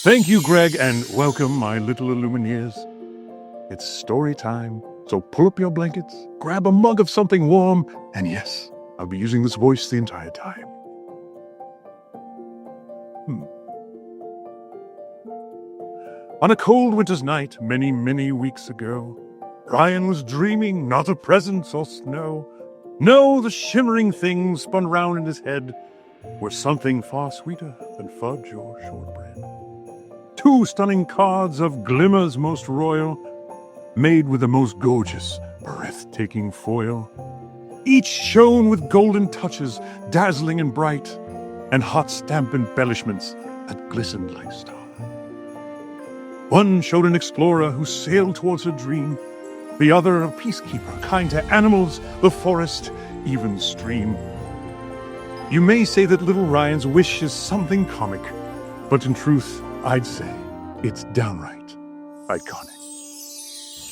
Speaker 7: Thank you, Greg, and welcome, my little Illumineers. It's story time, so pull up your blankets, grab a mug of something warm, and yes, I'll be using this voice the entire time. On a cold winter's night, many, many weeks ago, Ryan was dreaming not of presents or snow. No, the shimmering things spun round in his head were something far sweeter than fudge or shortbread. 2 stunning cards of glimmers most royal, made with the most gorgeous, breathtaking foil. each shone with golden touches, dazzling and bright, and hot stamp embellishments that glistened like stars. One showed an explorer who sailed towards her dream, the other a peacekeeper, kind to animals, the forest, even stream. You may say that little Ryan's wish is something comic, but in truth, I'd say it's downright iconic.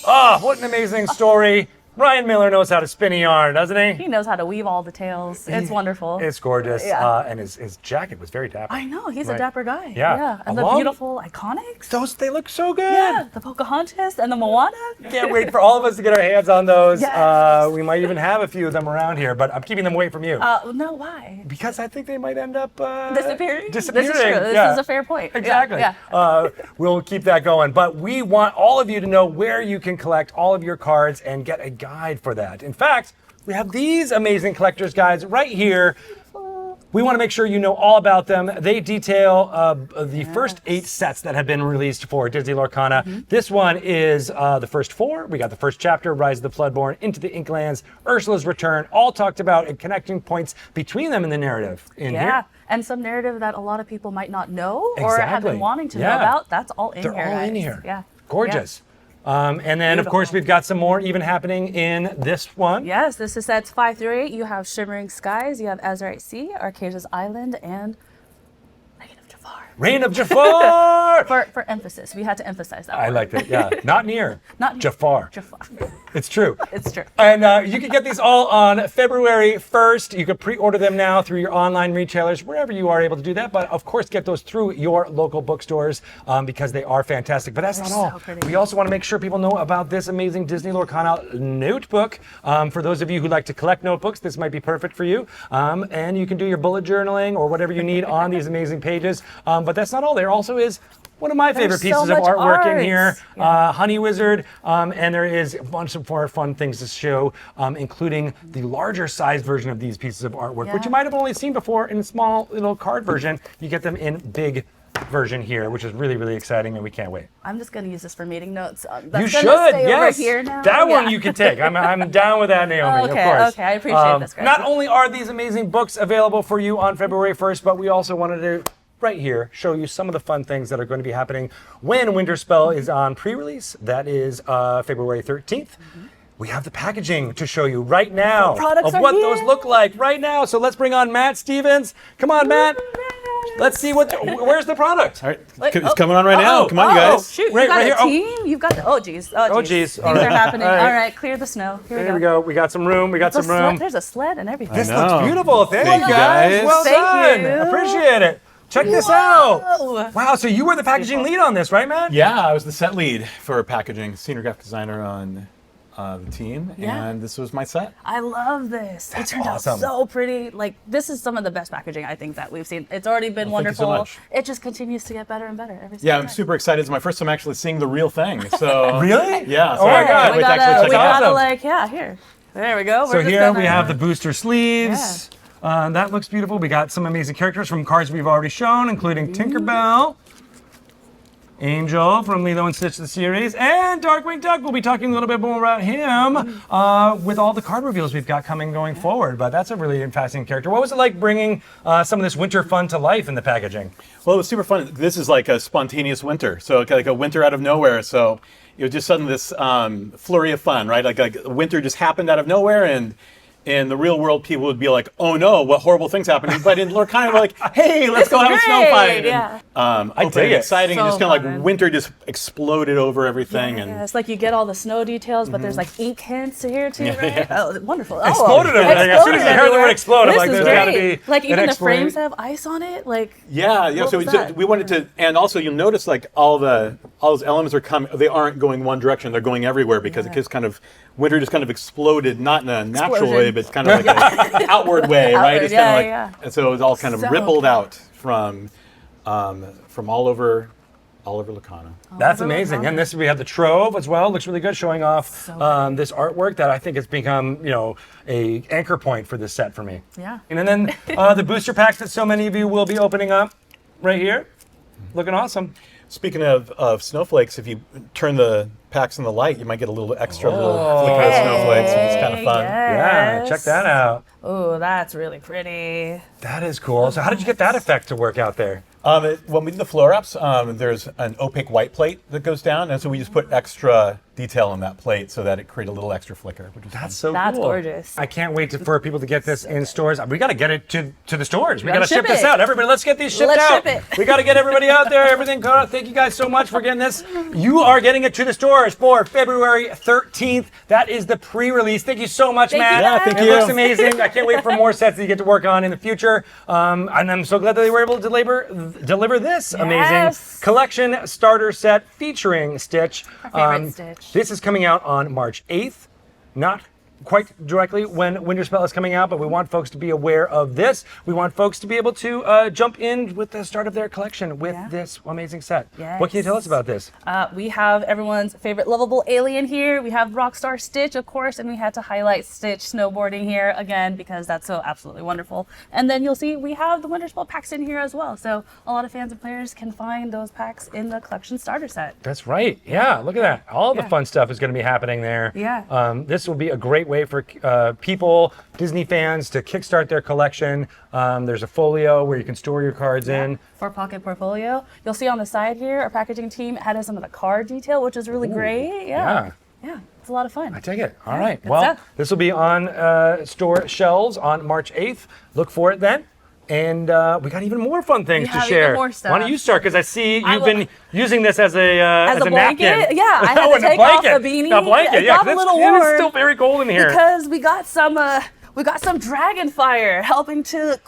Speaker 1: Ah, what an amazing story. Ryan Miller knows how to spin a yarn, doesn't he?
Speaker 2: He knows how to weave all the tales. It's wonderful.
Speaker 1: It's gorgeous.
Speaker 2: Yeah.
Speaker 1: And his jacket was very dapper.
Speaker 2: I know, he's
Speaker 1: Right.
Speaker 2: a dapper guy.
Speaker 1: Yeah.
Speaker 2: And
Speaker 1: Along-
Speaker 2: the beautiful iconics.
Speaker 1: They look so good.
Speaker 2: Yeah, the Pocahontas and the Moana.
Speaker 1: Can't wait for all of us to get our hands on those.
Speaker 2: Yes.
Speaker 1: We might even have a few of them around here, but I'm keeping them away from you.
Speaker 2: No, why?
Speaker 1: Because I think they might end up
Speaker 2: Disappearing?
Speaker 1: disappearing.
Speaker 2: This is true. This
Speaker 1: Yeah.
Speaker 2: is a fair point. Yeah,
Speaker 1: Exactly.
Speaker 2: yeah.
Speaker 1: We'll keep that going. But we want all of you to know where you can collect all of your cards and get a guide for that. In fact, we have these amazing collector's guides right here. We want to make sure you know all about them. They detail the first 8 sets that have been released for Disney Lorcana. This one is the first 4. We got the first chapter, Rise of the Floodborn, Into the Inklands, Ursula's Return, all talked about and connecting points between them in the narrative. In
Speaker 2: Yeah,
Speaker 1: here.
Speaker 2: and some narrative that a lot of people might not know or have
Speaker 1: Exactly.
Speaker 2: been wanting to know
Speaker 1: Yeah.
Speaker 2: about. That's all in
Speaker 1: They're
Speaker 2: here.
Speaker 1: all in
Speaker 2: guys.
Speaker 1: here.
Speaker 2: Yeah.
Speaker 1: Gorgeous. And then, of course,
Speaker 2: Beautiful.
Speaker 1: we've got some more even happening in this one.
Speaker 2: Yes, this is sets 5 through 8. You have Shimmering Skies, you have Azurite Sea, Arcasia's Island, and Reign of Jafar.
Speaker 1: Reign of Jafar!
Speaker 2: For emphasis, we had to emphasize that.
Speaker 1: I
Speaker 2: word.
Speaker 1: liked it, yeah. Not near.
Speaker 2: Not
Speaker 1: Jafar.
Speaker 2: Jafar.
Speaker 1: It's true.
Speaker 2: It's true.
Speaker 1: And you can get these all on February 1st. You can pre-order them now through your online retailers, wherever you are able to do that. But of course, get those through your local bookstores because they are fantastic. But that's not
Speaker 2: They're
Speaker 1: all.
Speaker 2: so pretty.
Speaker 1: We also want to make sure people know about this amazing Disney Lorcana notebook. For those of you who like to collect notebooks, this might be perfect for you. And you can do your bullet journaling or whatever you need on these amazing pages. But that's not all. There also is one of my favorite
Speaker 2: There's so
Speaker 1: pieces of
Speaker 2: much
Speaker 1: artwork in
Speaker 2: art.
Speaker 1: here,
Speaker 2: Yeah.
Speaker 1: Honey Wizard, and there is a bunch of more fun things to show, including the larger size version of these pieces of artwork, which
Speaker 2: Yeah.
Speaker 1: you might have only seen before in a small little card version. You get them in big version here, which is really, really exciting, and we can't wait.
Speaker 2: I'm just going to use this for meeting notes.
Speaker 1: You
Speaker 2: That's
Speaker 1: should,
Speaker 2: gonna stay
Speaker 1: yes.
Speaker 2: Over here now.
Speaker 1: That one
Speaker 2: Yeah.
Speaker 1: you can take. I'm down with that, Naomi.
Speaker 2: Okay,
Speaker 1: of course.
Speaker 2: okay, I appreciate this, Greg.
Speaker 1: Not only are these amazing books available for you on February 1st, but we also wanted to right here show you some of the fun things that are going to be happening when Winterspell is on pre-release. That is February 13th. We have the packaging to show you right now
Speaker 2: products
Speaker 1: of
Speaker 2: are
Speaker 1: what
Speaker 2: here.
Speaker 1: those look like right now. So let's bring on Matt Stevens. Come on, Matt. Let's see where's the product.
Speaker 8: All right,
Speaker 2: Wait,
Speaker 8: it's coming on right now.
Speaker 1: oh,
Speaker 8: Come on, you
Speaker 2: Oh,
Speaker 8: guys.
Speaker 2: shoot,
Speaker 1: Right-
Speaker 2: you got
Speaker 1: right
Speaker 2: a
Speaker 1: here. Oh.
Speaker 2: team? You've got the, oh, geez.
Speaker 1: Oh, geez.
Speaker 2: Things
Speaker 1: All right.
Speaker 2: are happening.
Speaker 1: All right.
Speaker 2: All right, clear the snow. Here
Speaker 1: Here we go. We got some room. We got
Speaker 2: There's
Speaker 1: some
Speaker 2: a
Speaker 1: room.
Speaker 2: sled, there's a sled and everything.
Speaker 1: This
Speaker 8: I know.
Speaker 1: looks beautiful. Thank
Speaker 8: Thank
Speaker 1: you
Speaker 8: you,
Speaker 1: guys.
Speaker 8: guys.
Speaker 1: Well
Speaker 2: Thank
Speaker 1: done.
Speaker 2: you.
Speaker 1: Appreciate it. Check this out.
Speaker 2: Whoa.
Speaker 1: Wow, so you were the packaging lead on this, right, Matt?
Speaker 8: Yeah, I was the set lead for packaging, senior graphic designer on the team,
Speaker 2: Yeah.
Speaker 8: and this was my set.
Speaker 2: I love this.
Speaker 1: That's
Speaker 2: it turned
Speaker 1: awesome.
Speaker 2: out so pretty. Like, this is some of the best packaging I think that we've seen. It's already been
Speaker 8: Well, thank you so
Speaker 2: wonderful.
Speaker 8: much.
Speaker 2: It just continues to get better and better every single
Speaker 8: Yeah, I'm
Speaker 2: time.
Speaker 8: super excited. It's my first time actually seeing the real thing. So
Speaker 1: Really?
Speaker 8: Yeah. So
Speaker 1: Oh my
Speaker 8: I
Speaker 1: God.
Speaker 8: can't
Speaker 2: we
Speaker 8: wait to actually
Speaker 2: gotta,
Speaker 8: check
Speaker 2: we
Speaker 8: it out.
Speaker 2: gotta
Speaker 1: Awesome.
Speaker 2: like, yeah, here. There we go.
Speaker 1: So
Speaker 2: We're just
Speaker 1: here
Speaker 2: gonna-
Speaker 1: we have the booster sleeves. That looks beautiful. We got some amazing characters from cards we've already shown, including Tinkerbell, Angel from Lilo and Stitch the series, and Darkwing Duck. We'll be talking a little bit more about him with all the card reveals we've got coming going forward. But that's a really fascinating character. What was it like bringing some of this winter fun to life in the packaging?
Speaker 8: Well, it was super fun. This is like a spontaneous winter, so like a winter out of nowhere. So it was just suddenly this flurry of fun, right? Like winter just happened out of nowhere, and in the real world, people would be like, "Oh no, what horrible things happening!" But in Lorcana, we're like, "Hey, let's go have a snow
Speaker 2: great,
Speaker 8: fight!"
Speaker 2: yeah.
Speaker 8: And,
Speaker 1: I
Speaker 8: open
Speaker 1: dig
Speaker 8: and
Speaker 1: it.
Speaker 8: exciting, and
Speaker 2: So
Speaker 8: just kind of
Speaker 2: fun.
Speaker 8: like winter just exploded over everything,
Speaker 2: Yeah,
Speaker 8: and
Speaker 2: it's like you get all the snow details, but there's like ink hints here too, right? Oh, wonderful. Oh,
Speaker 1: Exploded everything. As soon as you heard the word
Speaker 2: everywhere.
Speaker 1: explode, I'm
Speaker 2: This
Speaker 1: like,
Speaker 2: is
Speaker 1: there's gotta
Speaker 2: great.
Speaker 1: be
Speaker 2: like
Speaker 1: an
Speaker 2: even the
Speaker 1: explosion.
Speaker 2: frames have ice on it. Like
Speaker 8: yeah.
Speaker 2: What
Speaker 8: So
Speaker 2: was that?
Speaker 8: we wanted to, and also you'll notice like all those elements are coming. They aren't going one direction; they're going everywhere because it just kind of winter just kind of exploded, not in a natural way, but it's kind of like an outward way, right?
Speaker 2: Outward,
Speaker 8: It's
Speaker 2: yeah,
Speaker 8: kind of like,
Speaker 2: yeah.
Speaker 8: and so it was all kind of
Speaker 2: So
Speaker 8: rippled
Speaker 2: cool.
Speaker 8: out from all over Lorcana.
Speaker 1: That's amazing. And this we have the trove as well. Looks really good, showing off this artwork that I think has become, a anchor point for this set for me.
Speaker 2: Yeah.
Speaker 1: And then the booster packs that so many of you will be opening up right here. Looking awesome.
Speaker 8: Speaking of snowflakes, if you turn the packs in the light, you might get a little extra little flicker of snowflakes, which is kind of fun.
Speaker 1: Yeah, check that out.
Speaker 2: Oh, that's really pretty.
Speaker 1: That is cool. So how did you get that effect to work out there?
Speaker 8: When we did the floor ups, there's an opaque white plate that goes down, and so we just put extra detail on that plate so that it created a little extra flicker, which is
Speaker 1: That's so
Speaker 2: That's
Speaker 1: cool.
Speaker 2: gorgeous.
Speaker 1: I can't wait for people to get this in stores. We got to get it to the stores. We got to
Speaker 2: gotta
Speaker 1: ship
Speaker 2: ship
Speaker 1: this
Speaker 2: it.
Speaker 1: out. Everybody, let's get these shipped
Speaker 2: Let's
Speaker 1: out.
Speaker 2: ship it.
Speaker 1: We got to get everybody out there. Everything caught up. Thank you guys so much for getting this. You are getting it to the stores for February 13th. That is the pre-release. Thank you so much,
Speaker 2: Thank
Speaker 1: Matt.
Speaker 2: you,
Speaker 8: Yeah, thank
Speaker 1: It
Speaker 8: you.
Speaker 1: looks amazing. I can't wait for more sets that you get to work on in the future. And I'm so glad that they were able to deliver this amazing collection starter set featuring Stitch.
Speaker 2: Our favorite Stitch.
Speaker 1: This is coming out on March 8th. Not quite directly when Winterspell is coming out, but we want folks to be aware of this. We want folks to be able to jump in with the start of their collection with this amazing set.
Speaker 2: Yes.
Speaker 1: What can you tell us about this?
Speaker 2: We have everyone's favorite lovable alien here. We have Rockstar Stitch, of course, and we had to highlight Stitch snowboarding here again because that's so absolutely wonderful. And then you'll see we have the Winterspell packs in here as well. So a lot of fans and players can find those packs in the collection starter set.
Speaker 1: That's right. Yeah, look at that. All the fun stuff is going to be happening there.
Speaker 2: Yeah.
Speaker 1: This will be a great way for people, Disney fans, to kickstart their collection. There's a folio where you can store your cards in.
Speaker 2: For pocket portfolio. You'll see on the side here, our packaging team added some of the card detail, which is really great. Yeah. It's a lot of fun.
Speaker 1: I take it. All right.
Speaker 2: good
Speaker 1: Well,
Speaker 2: stuff.
Speaker 1: this will be on store shelves on March 8th. Look for it then. And we got even more fun things
Speaker 2: We
Speaker 1: to
Speaker 2: have
Speaker 1: share.
Speaker 2: even more stuff.
Speaker 1: Why don't you start? Because I see
Speaker 2: I
Speaker 1: you've
Speaker 2: will-
Speaker 1: been using this as a
Speaker 2: blanket?
Speaker 1: napkin.
Speaker 2: Yeah, I had
Speaker 1: Oh,
Speaker 2: to
Speaker 1: and a
Speaker 2: take off
Speaker 1: blanket.
Speaker 2: the beanie.
Speaker 1: A blanket,
Speaker 2: It
Speaker 1: yeah.
Speaker 2: got a
Speaker 1: 'cause
Speaker 2: little
Speaker 1: it is
Speaker 2: warm
Speaker 1: still very cold in here.
Speaker 2: because we got some dragon fire helping to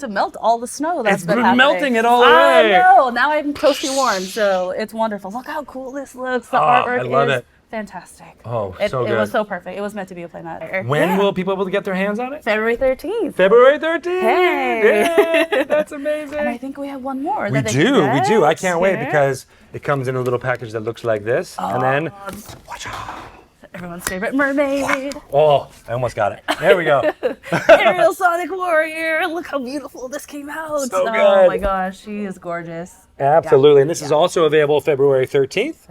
Speaker 2: melt all the snow that's
Speaker 1: It's
Speaker 2: been
Speaker 1: been
Speaker 2: happening.
Speaker 1: melting it all
Speaker 2: I
Speaker 1: away.
Speaker 2: know. Now I'm toasty warm, so it's wonderful. Look how cool this looks. The artwork
Speaker 1: I love
Speaker 2: is
Speaker 1: it.
Speaker 2: fantastic.
Speaker 1: Oh,
Speaker 2: it,
Speaker 1: so
Speaker 2: It
Speaker 1: good.
Speaker 2: was so perfect. It was meant to be a playmat.
Speaker 1: When will people be able to get their hands on it?
Speaker 2: February 13th.
Speaker 1: February 13th.
Speaker 2: Hey.
Speaker 1: Yay, that's amazing.
Speaker 2: And I think we have one more.
Speaker 1: We
Speaker 2: that they
Speaker 1: do,
Speaker 2: can
Speaker 1: we do. I
Speaker 2: get.
Speaker 1: can't wait
Speaker 2: Yeah.
Speaker 1: because it comes in a little package that looks like this. And then,
Speaker 2: Everyone's favorite mermaid.
Speaker 1: oh, I almost got it. There we go.
Speaker 2: Ariel Sonic Warrior. Look how beautiful this came out.
Speaker 1: So
Speaker 2: Oh
Speaker 1: good.
Speaker 2: my gosh, she is gorgeous.
Speaker 1: Absolutely. And this is also available February 13th.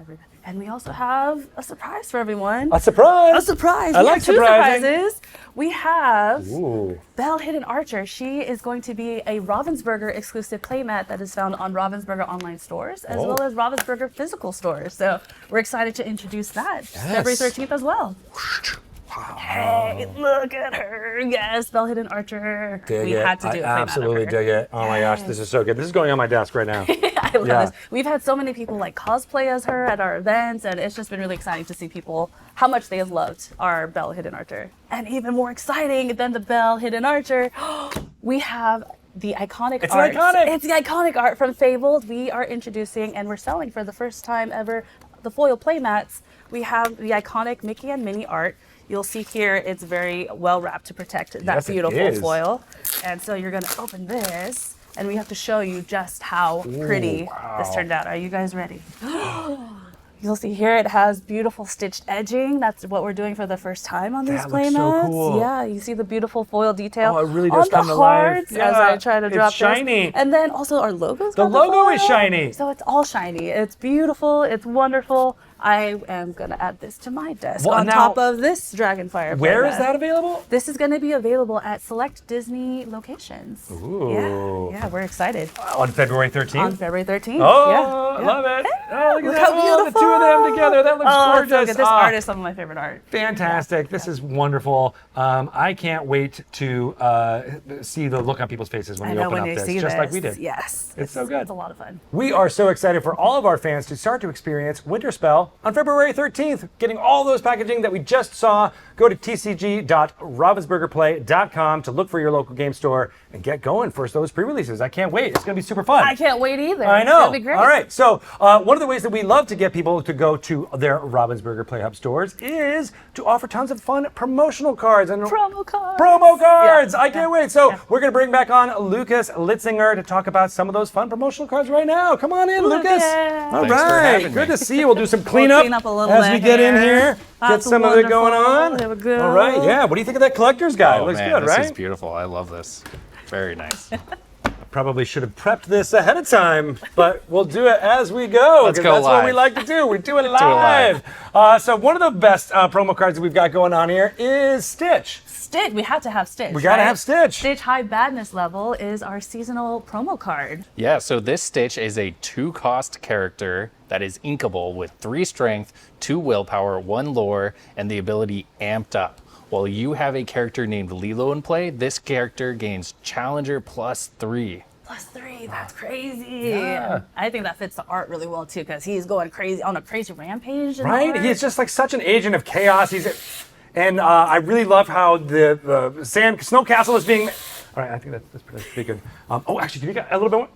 Speaker 2: And we also have a surprise for everyone.
Speaker 1: A surprise.
Speaker 2: A surprise.
Speaker 1: I
Speaker 2: We
Speaker 1: like
Speaker 2: have two
Speaker 1: surprising.
Speaker 2: surprises. We have
Speaker 1: Ooh.
Speaker 2: Belle Hidden Archer. She is going to be a Ravensburger exclusive playmat that is found on Ravensburger online stores as well as Ravensburger physical stores. So we're excited to introduce that February 13th as well. Hey, look at her. Yes, Belle Hidden Archer.
Speaker 1: Dig
Speaker 2: we
Speaker 1: it.
Speaker 2: had to do
Speaker 1: I
Speaker 2: a playmat of
Speaker 1: absolutely
Speaker 2: her.
Speaker 1: dig it. Oh my gosh, this is so good. This is going on my desk right now.
Speaker 2: I love
Speaker 1: Yeah.
Speaker 2: this. We've had so many people like cosplay as her at our events, and it's just been really exciting to see people how much they have loved our Belle Hidden Archer. And even more exciting than the Belle Hidden Archer, we have the iconic
Speaker 1: It's
Speaker 2: art.
Speaker 1: iconic.
Speaker 2: It's the iconic art from Fabled. We are introducing and we're selling for the first time ever the foil playmats. We have the iconic Mickey and Minnie art. You'll see here it's very well wrapped to protect that
Speaker 1: Yes, it
Speaker 2: beautiful
Speaker 1: is.
Speaker 2: foil. And so you're gonna open this and we have to show you just how pretty this turned out. Are you guys ready? You'll see here it has beautiful stitched edging. That's what we're doing for the first time on these
Speaker 1: That looks so
Speaker 2: playmats.
Speaker 1: cool.
Speaker 2: Yeah, you see the beautiful foil detail
Speaker 1: Oh, it really does
Speaker 2: on
Speaker 1: come
Speaker 2: the
Speaker 1: to life.
Speaker 2: hearts as
Speaker 1: Yeah,
Speaker 2: I try to
Speaker 1: it's
Speaker 2: drop this.
Speaker 1: shiny.
Speaker 2: And then also our logo's
Speaker 1: The
Speaker 2: got
Speaker 1: logo is
Speaker 2: foil.
Speaker 1: shiny.
Speaker 2: So it's all shiny. It's beautiful. It's wonderful. I am gonna add this to my desk
Speaker 1: Well,
Speaker 2: on
Speaker 1: now-
Speaker 2: top of this Dragonfire.
Speaker 1: Where is
Speaker 2: playmat.
Speaker 1: that available?
Speaker 2: This is going to be available at select Disney locations.
Speaker 1: Ooh.
Speaker 2: Yeah, we're excited.
Speaker 1: On February 13th?
Speaker 2: On February 13th.
Speaker 1: Oh,
Speaker 2: yeah,
Speaker 1: love it. Oh, look at
Speaker 2: Look
Speaker 1: that.
Speaker 2: how
Speaker 1: Oh, the two
Speaker 2: beautiful.
Speaker 1: of them together. That looks
Speaker 2: Oh,
Speaker 1: gorgeous.
Speaker 2: it's so good. This
Speaker 1: Ah,
Speaker 2: art is some of my favorite art.
Speaker 1: Fantastic. This is wonderful. I can't wait to see the look on people's faces when
Speaker 2: I
Speaker 1: you
Speaker 2: know
Speaker 1: open
Speaker 2: when
Speaker 1: up
Speaker 2: you
Speaker 1: this,
Speaker 2: see
Speaker 1: just
Speaker 2: this.
Speaker 1: like we did.
Speaker 2: Yes.
Speaker 1: It's so good.
Speaker 2: It's a lot of fun.
Speaker 1: We are so excited for all of our fans to start to experience Winterspell on February 13th. Getting all those packaging that we just saw. Go to tcg.ravensburgerplay.com to look for your local game store and get going for those pre-releases. I can't wait. It's going to be super fun.
Speaker 2: I can't wait either.
Speaker 1: I
Speaker 2: It's
Speaker 1: know.
Speaker 2: gonna be great.
Speaker 1: All right. So one of the ways that we love to get people to go to their Ravensburger Play Hub stores is to offer tons of fun promotional cards and
Speaker 2: Promo cards.
Speaker 1: Promo cards!
Speaker 2: Yeah.
Speaker 1: I can't wait. So we're going to bring back on Lucas Litzinger to talk about some of those fun promotional cards right now. Come on in, Lucas. All
Speaker 4: Thanks for
Speaker 1: right.
Speaker 4: having
Speaker 1: Good
Speaker 4: me.
Speaker 1: to see you. We'll do some cleanup,
Speaker 2: clean up a little
Speaker 1: as
Speaker 2: bit
Speaker 1: we get in
Speaker 2: here.
Speaker 1: here. Get
Speaker 2: That's
Speaker 1: some of it going
Speaker 2: wonderful.
Speaker 1: on.
Speaker 2: There we go.
Speaker 1: All right. Yeah. What do you think of that collector's guide?
Speaker 4: Oh
Speaker 1: Looks
Speaker 4: man,
Speaker 1: good,
Speaker 4: this
Speaker 1: right?
Speaker 4: is beautiful. I love this. Very nice.
Speaker 1: Probably should have prepped this ahead of time, but we'll do it as we go.
Speaker 4: Let's
Speaker 1: 'cause
Speaker 4: go
Speaker 1: that's what we
Speaker 4: live.
Speaker 1: like to do. We do it
Speaker 4: live.
Speaker 1: live. So one of the best promo cards that we've got going on here is Stitch.
Speaker 2: Stitch, we have to have Stitch.
Speaker 1: We gotta
Speaker 2: right?
Speaker 1: have Stitch.
Speaker 2: Stitch High Badness level is our seasonal promo card.
Speaker 4: Yeah, so this Stitch is a 2-cost character that is inkable with 3 strength, 2 willpower, 1 lore, and the ability Amped Up. While you have a character named Lilo in play, this character gains Challenger +3.
Speaker 2: +3, that's crazy.
Speaker 1: Yeah.
Speaker 2: I think that fits the art really well too, because he's going crazy on a crazy rampage. in the
Speaker 1: Right?
Speaker 2: art.
Speaker 1: He's just like such an agent of chaos. And I really love how the snow castle is being. All right, I think that's pretty good. Actually, can you get a little bit more?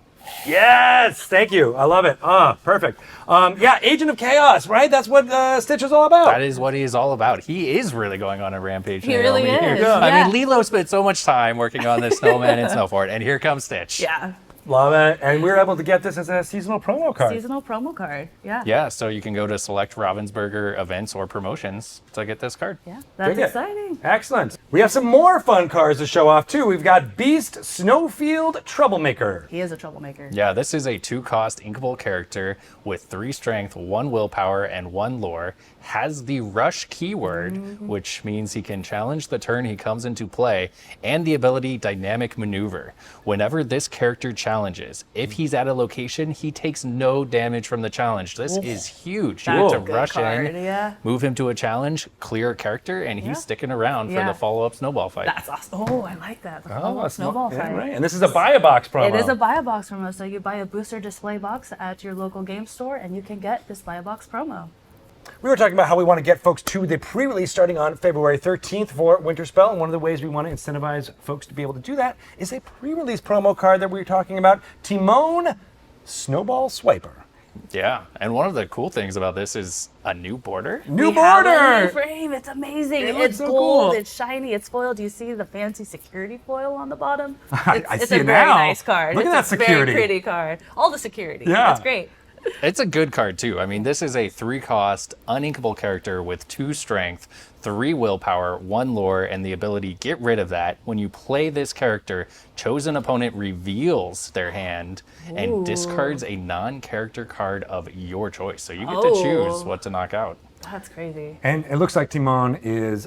Speaker 1: Yes, thank you. I love it. Perfect. Yeah, agent of chaos, right? That's what Stitch is all about.
Speaker 4: That is what he is all about. He is really going on a rampage.
Speaker 2: He really
Speaker 4: Naomi.
Speaker 2: is.
Speaker 1: Yeah.
Speaker 4: I
Speaker 2: Yeah.
Speaker 4: mean, Lilo spent so much time working on this snowman and snowfort, and here comes Stitch.
Speaker 2: Yeah,
Speaker 1: Love it. And we were able to get this as a seasonal promo card.
Speaker 2: seasonal promo card. Yeah.
Speaker 4: Yeah, so you can go to select Ravensburger events or promotions to get this card.
Speaker 2: Yeah, that's
Speaker 1: Dig it.
Speaker 2: exciting.
Speaker 1: Excellent. We have some more fun cards to show off too. We've got Beast Snowfield Troublemaker.
Speaker 2: He is a troublemaker.
Speaker 4: Yeah, this is a 2-cost inkable character with 3 strength, 1 willpower, and 1 lore. Has the rush keyword, which means he can challenge the turn he comes into play, and the ability Dynamic Maneuver. Whenever this character challenges, if he's at a location, he takes no damage from the challenge. This is huge. You
Speaker 2: That's
Speaker 4: get
Speaker 2: a
Speaker 4: to
Speaker 2: good
Speaker 4: rush
Speaker 2: card,
Speaker 4: in,
Speaker 2: yeah.
Speaker 4: move him to a challenge, clear a character, and
Speaker 2: Yeah.
Speaker 4: he's sticking around for
Speaker 2: Yeah.
Speaker 4: the follow-up snowball fight.
Speaker 2: That's awesome. Oh, I like that. The follow-up snowball
Speaker 1: yeah,
Speaker 2: fight.
Speaker 1: right. And this is a buy a box promo.
Speaker 2: It is a buy a box promo, so you buy a booster display box at your local game store, and you can get this buy a box promo.
Speaker 1: We were talking about how we want to get folks to the pre-release starting on February 13th for Winterspell, and one of the ways we want to incentivize folks to be able to do that is a pre-release promo card that we were talking about, Timon Snowball Swiper.
Speaker 4: Yeah, and one of the cool things about this is a new border.
Speaker 1: New
Speaker 2: We have a new
Speaker 1: border!
Speaker 2: frame. It's amazing.
Speaker 1: It looks
Speaker 2: It's
Speaker 1: so
Speaker 2: gold.
Speaker 1: cool.
Speaker 2: It's shiny. It's foiled. Do you see the fancy security foil on the bottom?
Speaker 1: I
Speaker 2: It's
Speaker 1: see
Speaker 2: a
Speaker 1: it
Speaker 2: very
Speaker 1: now.
Speaker 2: nice card.
Speaker 1: Look at
Speaker 2: It's
Speaker 1: that
Speaker 2: a
Speaker 1: security.
Speaker 2: Very pretty card. All the security.
Speaker 1: Yeah.
Speaker 2: It's great.
Speaker 4: It's a good card too. I mean, this is a 3-cost uninkable character with 2 strength, 3 willpower, 1 lore, and the ability Get Rid of That. When you play this character, chosen opponent reveals their hand and discards a non-character card of your choice. So you get to choose what to knock out.
Speaker 2: That's crazy.
Speaker 1: And it looks like Timon is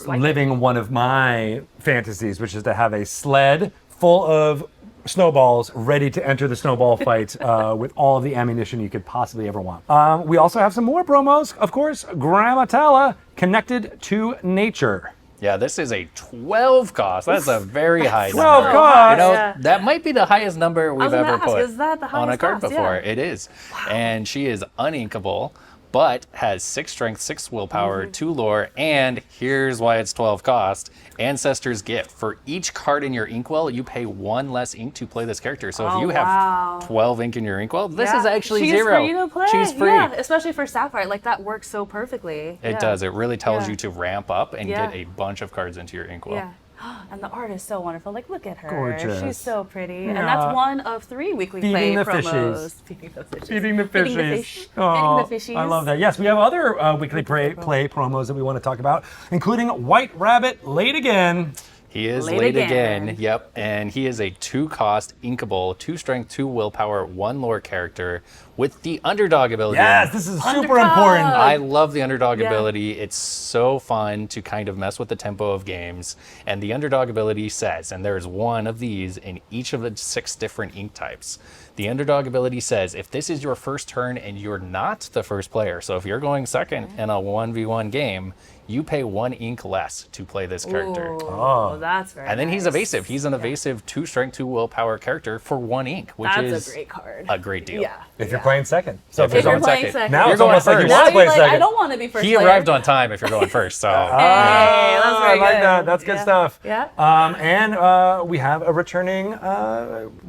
Speaker 1: living one of my fantasies, which is to have a sled full of snowballs ready to enter the snowball fight with all of the ammunition you could possibly ever want. We also have some more promos, of course. Grammatala, Connected to Nature.
Speaker 4: Yeah, this is a 12 cost. That's a very high
Speaker 1: 12
Speaker 4: number.
Speaker 1: cost.
Speaker 4: You know,
Speaker 2: Yeah.
Speaker 4: that might be the highest number we've
Speaker 2: gonna
Speaker 4: ever
Speaker 2: ask,
Speaker 4: put
Speaker 2: is that the
Speaker 4: on a
Speaker 2: highest
Speaker 4: card
Speaker 2: cost?
Speaker 4: before.
Speaker 2: Yeah.
Speaker 4: It is. And she is uninkable, but has 6 strength, 6 willpower, 2 lore, and here's why it's 12 cost, Ancestor's Gift. For each card in your inkwell, you pay 1 less ink to play this character. So if
Speaker 2: Oh,
Speaker 4: you
Speaker 2: wow.
Speaker 4: have 12 ink in your inkwell, this
Speaker 2: Yeah.
Speaker 4: is actually
Speaker 2: She's
Speaker 4: 0.
Speaker 2: free to play.
Speaker 4: She's free.
Speaker 2: Yeah, especially for Sapphire. Like, that works so perfectly.
Speaker 4: It
Speaker 2: Yeah.
Speaker 4: does. It really tells
Speaker 2: Yeah.
Speaker 4: you to ramp up and
Speaker 2: Yeah.
Speaker 4: get a bunch of cards into your inkwell.
Speaker 2: Yeah. And the art is so wonderful. Like, look at her.
Speaker 1: Gorgeous.
Speaker 2: She's so pretty.
Speaker 1: Yeah.
Speaker 2: And that's one of 3 weekly
Speaker 1: Feeding
Speaker 2: play
Speaker 1: the
Speaker 2: promos.
Speaker 1: fishies.
Speaker 2: Feeding the fishes.
Speaker 1: Feeding the
Speaker 2: Feeding the
Speaker 1: fishies.
Speaker 2: fish.
Speaker 1: Oh,
Speaker 2: Feeding the fishies.
Speaker 1: I love that. Yes, we have other weekly play promos that we want to talk about, including White Rabbit Late Again.
Speaker 4: He is
Speaker 2: Late
Speaker 4: late
Speaker 2: again.
Speaker 4: again. Yep. And he is a 2-cost inkable, 2 strength, 2 willpower, 1 lore character with the underdog ability.
Speaker 1: Yes, this is super
Speaker 2: Underdog.
Speaker 1: important.
Speaker 4: I love the underdog
Speaker 2: Yeah.
Speaker 4: ability. It's so fun to kind of mess with the tempo of games. And the underdog ability says, and there's one of these in each of the 6 different ink types. The underdog ability says, if this is your first turn and you're not the first player, so if you're going second in a 1v1 game, you pay 1 ink less to play this character.
Speaker 2: Oh, that's very
Speaker 4: And then he's
Speaker 2: nice.
Speaker 4: evasive. He's an evasive 2 strength, 2 willpower character for 1 ink, which
Speaker 2: That's
Speaker 4: is
Speaker 2: a great card.
Speaker 4: a great deal.
Speaker 2: Yeah.
Speaker 1: If you're playing second. So
Speaker 4: If
Speaker 2: If you're
Speaker 4: going
Speaker 2: playing
Speaker 4: second.
Speaker 2: second.
Speaker 1: now
Speaker 4: You're
Speaker 1: it's
Speaker 4: going
Speaker 1: almost like you
Speaker 4: first.
Speaker 1: want
Speaker 2: Now
Speaker 1: to play
Speaker 2: you're like,
Speaker 1: second.
Speaker 2: I don't want to be first
Speaker 4: He
Speaker 2: player.
Speaker 4: arrived on time if you're going first, so.
Speaker 2: Hey, that's very
Speaker 1: I like
Speaker 2: good.
Speaker 1: that. That's good
Speaker 2: Yeah.
Speaker 1: stuff.
Speaker 2: Yeah.
Speaker 1: And we have a returning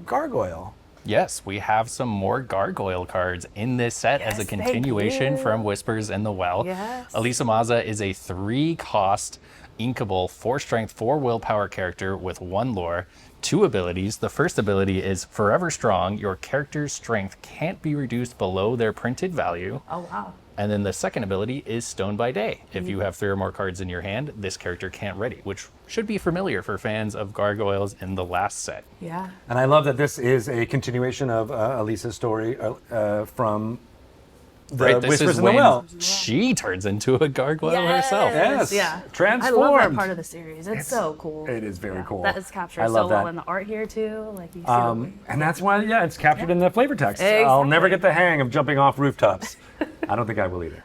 Speaker 1: gargoyle.
Speaker 4: Yes, we have some more gargoyle cards in this set as a
Speaker 2: Yes, thank
Speaker 4: continuation
Speaker 2: you.
Speaker 4: from Whispers in the Well.
Speaker 2: Yes.
Speaker 4: Elisa Maza is a 3-cost inkable, 4 strength, 4 willpower character with 1 lore, 2 abilities. The first ability is Forever Strong. Your character's strength can't be reduced below their printed value.
Speaker 2: Oh, wow.
Speaker 4: And then the second ability is Stone by Day. If you have 3 or more cards in your hand, this character can't ready, which should be familiar for fans of gargoyles in the last set.
Speaker 2: Yeah.
Speaker 1: And I love that this is a continuation of Elisa's story from the
Speaker 4: Right, this
Speaker 1: Whispers
Speaker 4: is
Speaker 1: in the
Speaker 4: when
Speaker 1: Well.
Speaker 4: she turns into a gargoyle herself.
Speaker 1: Yes.
Speaker 2: Yeah.
Speaker 1: Transformed.
Speaker 2: I love that part of the series. It's so cool.
Speaker 1: It is very cool.
Speaker 2: That is captured
Speaker 1: I
Speaker 2: so
Speaker 1: love
Speaker 2: well
Speaker 1: that.
Speaker 2: in the art here too. Like you see
Speaker 1: And that's why, it's captured in the flavor text. I'll
Speaker 2: Exactly.
Speaker 1: never get the hang of jumping off rooftops. I don't think I will either.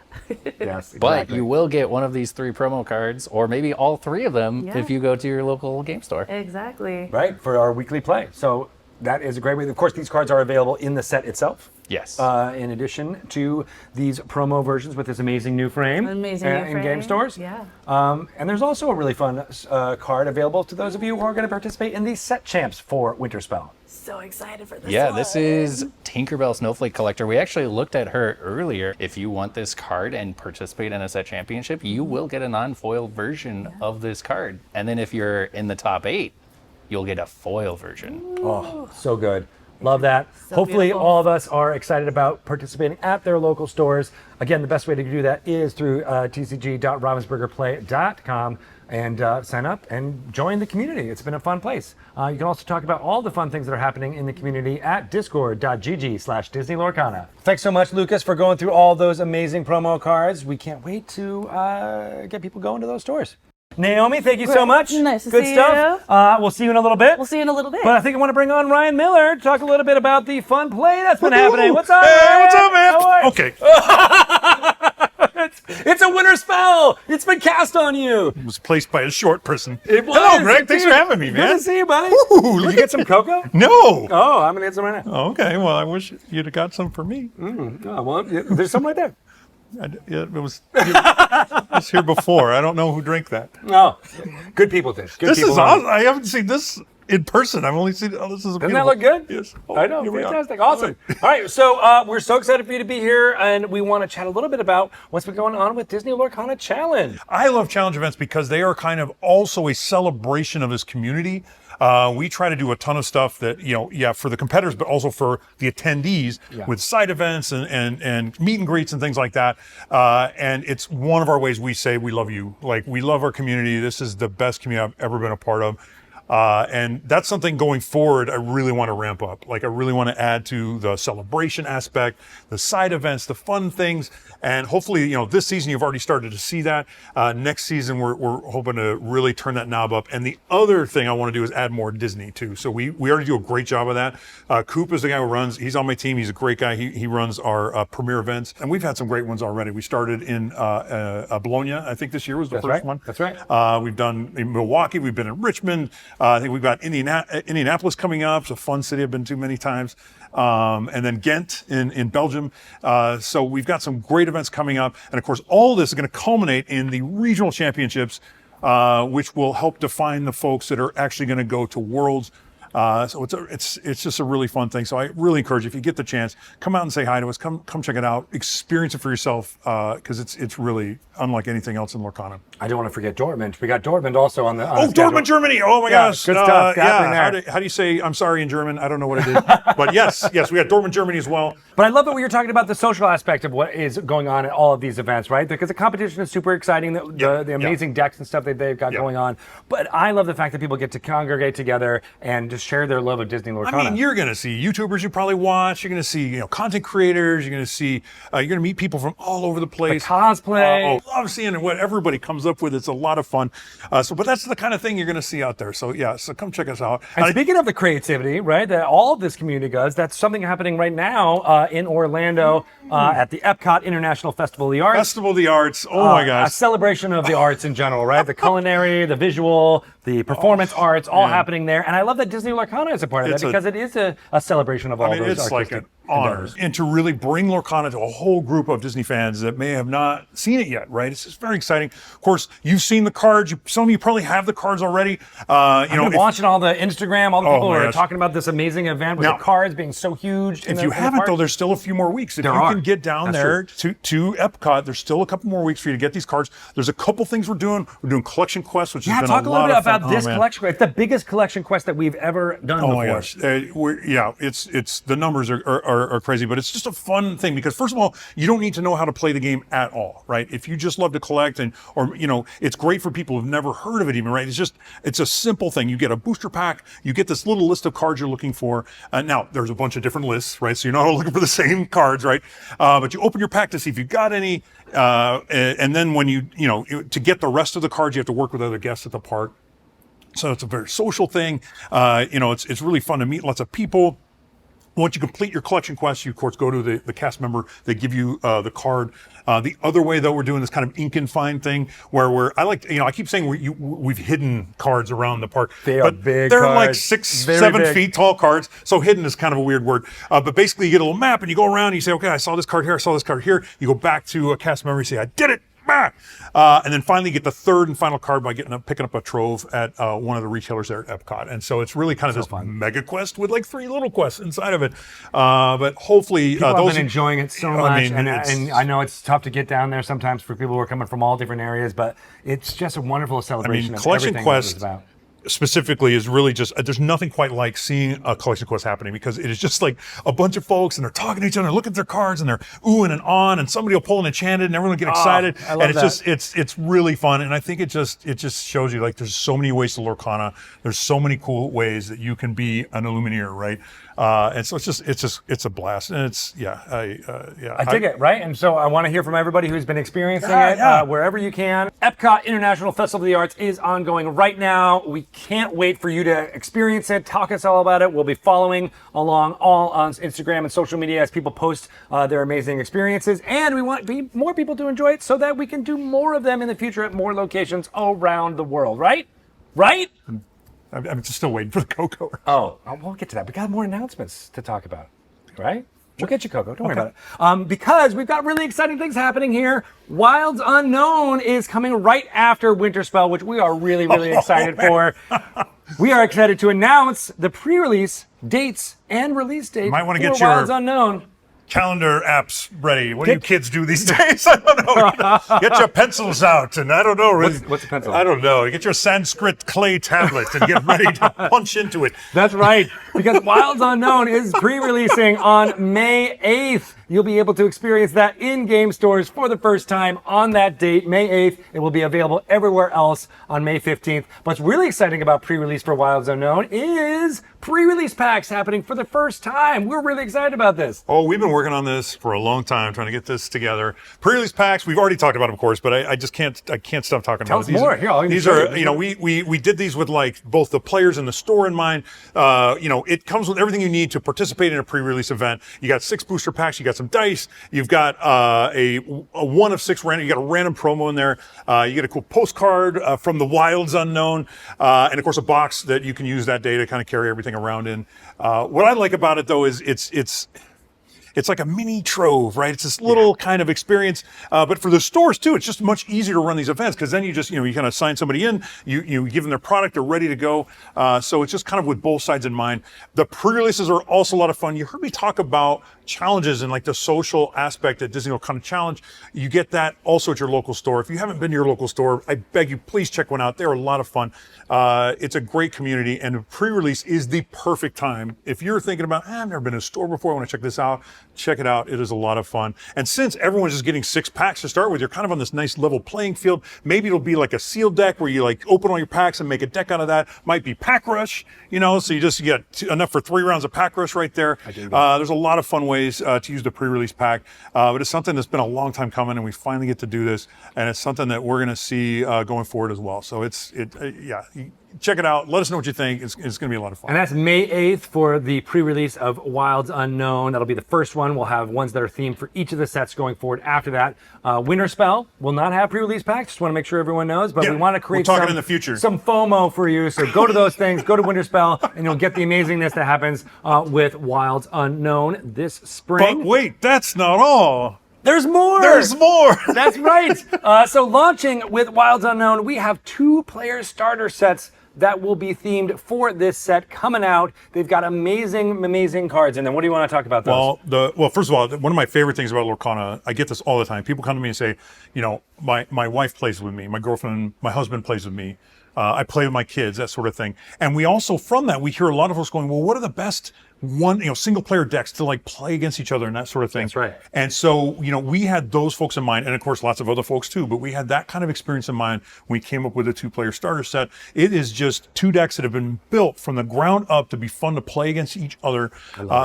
Speaker 1: Yes,
Speaker 4: But
Speaker 1: exactly.
Speaker 4: you will get one of these 3 promo cards, or maybe all 3 of them,
Speaker 2: Yeah.
Speaker 4: if you go to your local game store.
Speaker 2: Exactly.
Speaker 1: Right, for our weekly play. So that is a great way. Of course, these cards are available in the set itself.
Speaker 4: Yes.
Speaker 1: In addition to these promo versions with this amazing new frame,
Speaker 2: Amazing new
Speaker 1: in game
Speaker 2: frame.
Speaker 1: stores.
Speaker 2: Yeah.
Speaker 1: And there's also a really fun card available to those of you who are going to participate in the set champs for Winterspell.
Speaker 2: So excited for this.
Speaker 4: Yeah,
Speaker 2: one.
Speaker 4: this is Tinkerbell Snowflake Collector. We actually looked at her earlier. If you want this card and participate in a set championship, you will get a non-foil version of this card. And then if you're in the top 8, you'll get a foil version.
Speaker 1: Oh, so good. Love that.
Speaker 2: So
Speaker 1: Hopefully
Speaker 2: beautiful.
Speaker 1: all of us are excited about participating at their local stores. Again, the best way to do that is through tcg.ravensburgerplay.com and sign up and join the community. It's been a fun place. You can also talk about all the fun things that are happening in the community at discord.gg/Disney Lorcana. Thanks so much, Lucas, for going through all those amazing promo cards. We can't wait to get people going to those stores. Naomi, thank you so much.
Speaker 2: Nice to
Speaker 1: Good
Speaker 2: see
Speaker 1: stuff. We'll see you in a little bit.
Speaker 2: We'll see you in a little bit.
Speaker 1: But I think I want to bring on Ryan Miller to talk a little bit about the fun play that's been happening. What's up?
Speaker 7: Hey,
Speaker 1: Ryan?
Speaker 7: what's up, man?
Speaker 1: How are you?
Speaker 7: Okay.
Speaker 1: It's a winter spell. It's been cast on you.
Speaker 7: It was placed by a short person.
Speaker 1: It was.
Speaker 7: Hello, Greg. Thanks for
Speaker 1: Dude,
Speaker 7: having me,
Speaker 1: Good
Speaker 7: man.
Speaker 1: to see you, buddy.
Speaker 7: Ooh,
Speaker 1: Did you get some cocoa?
Speaker 7: No.
Speaker 1: Oh, I'm gonna get some right now.
Speaker 7: Oh, okay. Well, I wish you'd have got some for me.
Speaker 1: Oh, well, there's some right there.
Speaker 7: It was here before. I don't know who drank that.
Speaker 1: Oh, good people did. Good
Speaker 7: This
Speaker 1: people
Speaker 7: is
Speaker 1: on
Speaker 7: awesome. I haven't seen this in person. I've only seen. Oh, this is.
Speaker 1: Doesn't that look good?
Speaker 7: Yes. Oh,
Speaker 1: I know,
Speaker 7: here we are.
Speaker 1: fantastic, awesome. All right, so we're so excited for you to be here, and we want to chat a little bit about what's been going on with Disney Lorcana Challenge.
Speaker 7: I love challenge events because they are kind of also a celebration of this community. We try to do a ton of stuff that, for the competitors, but also for the attendees with side events and meet and greets and things like that. And it's one of our ways we say we love you. Like, we love our community. This is the best community I've ever been a part of. And that's something going forward I really want to ramp up. Like, I really want to add to the celebration aspect, the side events, the fun things. And hopefully, this season you've already started to see that. Next season, we're hoping to really turn that knob up. And the other thing I want to do is add more Disney too. So we already do a great job of that. Coop is the guy who runs. He's on my team. He's a great guy. He runs our premier events, and we've had some great ones already. We started in Bologna. I think this year was the first one.
Speaker 1: That's right.
Speaker 7: We've done in Milwaukee. We've been in Richmond. I think we've got Indianapolis coming up. It's a fun city I've been to many times. And then Ghent in Belgium. So we've got some great events coming up. And of course, all this is going to culminate in the regional championships, which will help define the folks that are actually going to go to Worlds. So it's just a really fun thing. So I really encourage you, if you get the chance, come out and say hi to us. Come check it out. Experience it for yourself, because it's really unlike anything else in Lorcana.
Speaker 1: I don't want to forget Dortmund. We got Dortmund also on the
Speaker 7: Dortmund, Germany! Oh my gosh!
Speaker 1: good stuff happening
Speaker 7: Yeah.
Speaker 1: there.
Speaker 7: How do you say I'm sorry in German? I don't know what it is, but yes, we got Dortmund, Germany as well.
Speaker 1: But I love that we were talking about the social aspect of what is going on at all of these events, right? Because the competition is super exciting, the amazing decks and stuff that they've got going on. But I love the fact that people get to congregate together and just share their love of Disney Lorcana.
Speaker 7: I mean, you're going to see YouTubers you probably watch. You're going to see content creators. You're going to see you're going to meet people from all over the place.
Speaker 1: The cosplay.
Speaker 7: Love seeing what everybody comes up with. It's a lot of fun. But that's the kind of thing you're going to see out there. So so come check us out.
Speaker 1: And speaking of the creativity, right, that all of this community does, that's something happening right now in Orlando at the Epcot International Festival of the Arts.
Speaker 7: Festival of the Arts. Oh my
Speaker 1: A
Speaker 7: gosh.
Speaker 1: celebration of the arts in general, right? The culinary, the visual, the performance arts, all happening there. And I love that Disney Lorcana is a part of that because it is a celebration of all those
Speaker 7: it's like
Speaker 1: artistic
Speaker 7: an honor.
Speaker 1: endeavors.
Speaker 7: And to really bring Lorcana to a whole group of Disney fans that may have not seen it yet, right? It's just very exciting. Of course, you've seen the cards. Some of you probably have the cards already.
Speaker 1: I've been watching all the Instagram, all the people
Speaker 7: my
Speaker 1: who are
Speaker 7: gosh.
Speaker 1: talking about this amazing event with
Speaker 7: Now,
Speaker 1: the cards being so huge.
Speaker 7: If you haven't, though, there's still a few more weeks. If you can get down there to Epcot, there's still a couple more weeks for you to get these cards. There's a couple things we're doing. We're doing Collection Quest, which has been
Speaker 1: talk
Speaker 7: a
Speaker 1: a little
Speaker 7: lot
Speaker 1: bit
Speaker 7: of fun.
Speaker 1: about this collection quest. It's the biggest collection quest that we've ever done before.
Speaker 7: Oh my gosh! It's the numbers are are crazy, but it's just a fun thing because first of all, you don't need to know how to play the game at all, right? If you just love to collect or it's great for people who've never heard of it even, right? It's a simple thing. You get a booster pack, you get this little list of cards you're looking for. Now there's a bunch of different lists, right? So you're not all looking for the same cards, right? But you open your pack to see if you've got any, and then when to get the rest of the cards, you have to work with other guests at the park. So it's a very social thing. It's really fun to meet lots of people. Once you complete your collection quest, you of course go to the cast member. They give you the card. The other way though, we're doing this kind of ink and find thing where I keep saying we've hidden cards around the park.
Speaker 1: They are big
Speaker 7: They're
Speaker 1: cards.
Speaker 7: like 6-7 feet tall cards. So hidden is kind of a weird word. But basically you get a little map and you go around and you say, okay, I saw this card here. I saw this card here. You go back to a cast member and say, I did it. And then finally get the third and final card by picking up a trove at one of the retailers there at Epcot. And so it's really kind of this mega quest with like 3 little quests inside of it. But hopefully
Speaker 1: people have been enjoying it so much.
Speaker 7: I mean,
Speaker 1: and I know it's tough to get down there sometimes for people who are coming from all different areas, but it's just a wonderful celebration of
Speaker 7: Collection
Speaker 1: everything
Speaker 7: Quest
Speaker 1: this is about.
Speaker 7: Specifically is really just there's nothing quite like seeing a collection quest happening because it is just like a bunch of folks and they're talking to each other, looking at their cards and they're oohing and on, and somebody will pull an enchanted and everyone will get excited.
Speaker 1: I love
Speaker 7: and it's really fun. And I think it just shows you like there's so many ways to Lorcana. There's so many cool ways that you can be an Illumineer, right? And so it's a blast. And
Speaker 1: I dig it, right? And so I want to hear from everybody who's been experiencing it wherever you can. Epcot International Festival of the Arts is ongoing right now. We can't wait for you to experience it. Talk us all about it. We'll be following along all on Instagram and social media as people post their amazing experiences. And we want more people to enjoy it so that we can do more of them in the future at more locations around the world, right? Right?
Speaker 7: I'm just still waiting for the Coco.
Speaker 1: Oh, we'll get to that. We got more announcements to talk about, right? We'll get you, Coco. Don't worry about it. Because we've got really exciting things happening here. Wilds Unknown is coming right after Winterspell, which we are really, really excited for. We are excited to announce the pre-release dates and release dates
Speaker 7: Might want to
Speaker 1: for
Speaker 7: get your
Speaker 1: Wilds Unknown.
Speaker 7: calendar apps ready. What do you kids do these days? I don't know. Get your pencils out, and I don't know.
Speaker 1: What's a pencil?
Speaker 7: I don't know. Get your Sanskrit clay tablet and get ready to punch into it.
Speaker 1: That's right, because Wilds Unknown is pre-releasing on May 8th. You'll be able to experience that in game stores for the first time on that date, May 8th. It will be available everywhere else on May 15th. What's really exciting about pre-release for Wilds Unknown is pre-release packs happening for the first time. We're really excited about this.
Speaker 7: Oh, we've been working on this for a long time, trying to get this together. Pre-release packs, we've already talked about them, of course, but I just can't stop talking
Speaker 1: Tell
Speaker 7: about
Speaker 1: us more. Here,
Speaker 7: these are, we did these with like both the players and the store in mind. It comes with everything you need to participate in a pre-release event. You got 6 booster packs, you got some dice, you've got a 1 of 6 random, you got a random promo in there, you get a cool postcard from the Wilds Unknown, and of course a box that you can use that day to kind of carry everything around in. What I like about it though is it's like a mini trove, right? It's this little kind of experience. But for the stores too, it's just much easier to run these events because then you just, you kind of sign somebody in, you give them their product, they're ready to go. So it's just kind of with both sides in mind. The pre-releases are also a lot of fun. You heard me talk about challenges and like the social aspect at Disney Lorcana Challenge. You get that also at your local store. If you haven't been to your local store, I beg you, please check one out. They're a lot of fun. It's a great community, and pre-release is the perfect time. If you're thinking about, I've never been to a store before, I want to check this out, check it out. It is a lot of fun. And since everyone's just getting 6 packs to start with, you're kind of on this nice level playing field. Maybe it'll be like a sealed deck where you like open all your packs and make a deck out of that. Might be Pack Rush, so you just get enough for 3 rounds of Pack Rush right there. There's a lot of fun ways to use the pre-release pack, but it's something that's been a long time coming, and we finally get to do this, and it's something that we're going to see going forward as well. So check it out. Let us know what you think. It's going to be a lot of fun.
Speaker 1: And that's May 8th for the pre-release of Wilds Unknown. That'll be the first one. We'll have ones that are themed for each of the sets going forward after that. Winterspell will not have pre-release packs. Just want to make sure everyone knows, but we want to create
Speaker 7: in the future.
Speaker 1: Some FOMO for you. So go to those things, go to Winterspell, and you'll get the amazingness that happens with Wilds Unknown this spring.
Speaker 7: But wait, that's not all.
Speaker 1: There's more!
Speaker 7: There's more!
Speaker 1: That's right. So launching with Wilds Unknown, we have 2-player starter sets that will be themed for this set coming out. They've got amazing cards in them. What do you want to talk about those?
Speaker 7: Well, first of all, one of my favorite things about Lorcana, I get this all the time. People come to me and say, my wife plays with me, my girlfriend, my husband plays with me. I play with my kids, that sort of thing. And we also, from that, we hear a lot of us going, well, what are the best single player decks to like play against each other and that sort of thing.
Speaker 1: That's right.
Speaker 7: And so, we had those folks in mind, and of course lots of other folks too, but we had that kind of experience in mind when we came up with a 2-player starter set. It is just 2 decks that have been built from the ground up to be fun to play against each other.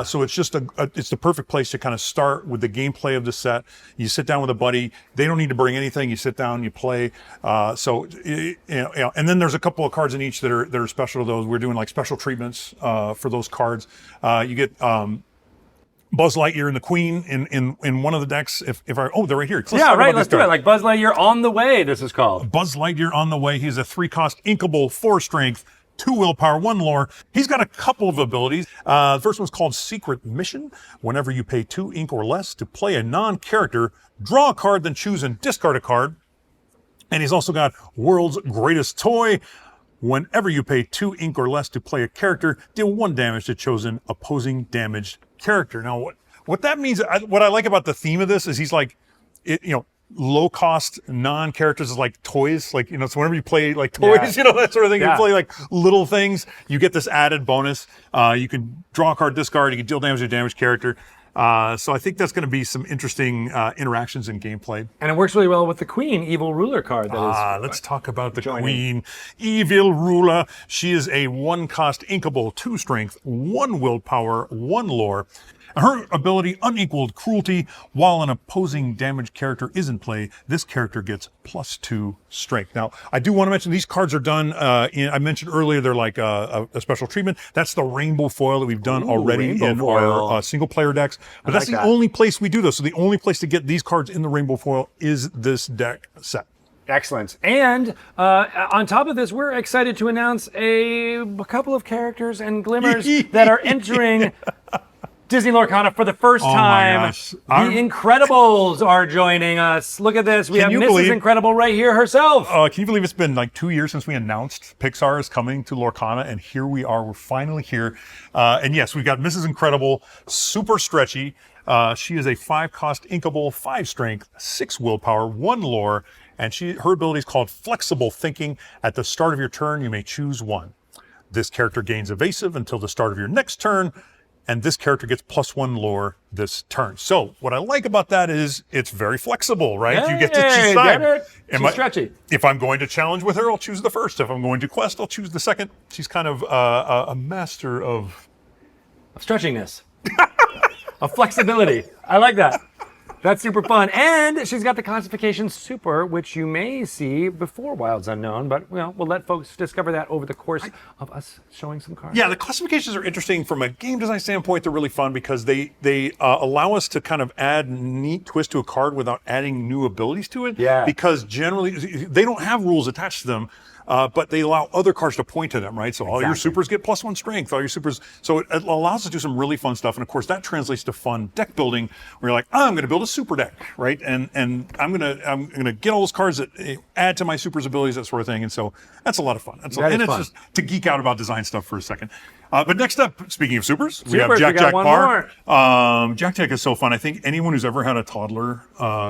Speaker 7: So it's just it's the perfect place to kind of start with the gameplay of the set. You sit down with a buddy, they don't need to bring anything, you sit down, you play. And then there's a couple of cards in each that are special to those. We're doing like special treatments for those cards. You get Buzz Lightyear and the Queen in one of the decks. They're right here.
Speaker 1: Let's do it. Like Buzz Lightyear on the way, this is called.
Speaker 7: Buzz Lightyear on the way. He's a 3-cost inkable, 4 strength, 2 willpower, 1 lore. He's got a couple of abilities. The first one's called Secret Mission. Whenever you pay 2 ink or less to play a non-character, draw a card, then choose and discard a card. And he's also got World's Greatest Toy. Whenever you pay 2 ink or less to play a character, deal 1 damage to chosen opposing damaged character. Now, what that means, what I like about the theme of this is he's like, low cost non-characters is like toys. Like, so whenever you play like toys, that sort of thing, you play like little things, you get this added bonus. You can draw a card, discard, you can deal damage to a damaged character. So I think that's going to be some interesting interactions in gameplay.
Speaker 1: And it works really well with the Queen, Evil Ruler card.
Speaker 7: Let's talk about the Queen, Evil Ruler. She is a 1-cost inkable, 2 strength, 1 willpower, 1 lore. Her ability, Unequaled Cruelty. While an opposing damaged character is in play, this character gets +2 strength. Now, I do want to mention these cards are done, I mentioned earlier, they're like a special treatment. That's the rainbow foil that we've done already in our single player decks. But that's the only place we do this. So the only place to get these cards in the rainbow foil is this deck set.
Speaker 1: Excellent. And on top of this, we're excited to announce a couple of characters and glimmers that are entering Disney Lorcana for the first time.
Speaker 7: My gosh.
Speaker 1: The Incredibles are joining us. Look at this. We have Mrs. Incredible right here herself.
Speaker 7: Can you believe it's been like 2 years since we announced Pixar is coming to Lorcana, and here we are. We're finally here. And yes, we've got Mrs. Incredible, super stretchy. She is a 5-cost inkable, 5 strength, 6 willpower, 1 lore, and her ability is called Flexible Thinking. At the start of your turn, you may choose 1. This character gains evasive until the start of your next turn, and this character gets +1 lore this turn. So what I like about that is it's very flexible, right? You get to decide.
Speaker 1: She's stretchy.
Speaker 7: If I'm going to challenge with her, I'll choose the first. If I'm going to quest, I'll choose the second. She's kind of a master of
Speaker 1: stretchiness, of flexibility. I like that. That's super fun. And she's got the Classification Super, which you may see before Wilds Unknown, but we'll let folks discover that over the course of us showing some cards.
Speaker 7: Yeah, the classifications are interesting from a game design standpoint. They're really fun because they allow us to kind of add neat twist to a card without adding new abilities to it.
Speaker 1: Yeah.
Speaker 7: Because generally, they don't have rules attached to them. But they allow other cards to point to them, right? So all your supers get +1 strength, all your supers. So it allows us to do some really fun stuff. And of course, that translates to fun deck building where you're like, I'm going to build a super deck, right? And I'm going to get all those cards that add to my supers abilities, that sort of thing. And so that's a lot of fun. It's just to geek out about design stuff for a second. But next up, speaking of supers, we have Jack Par. Jack is so fun. I think anyone who's ever had a toddler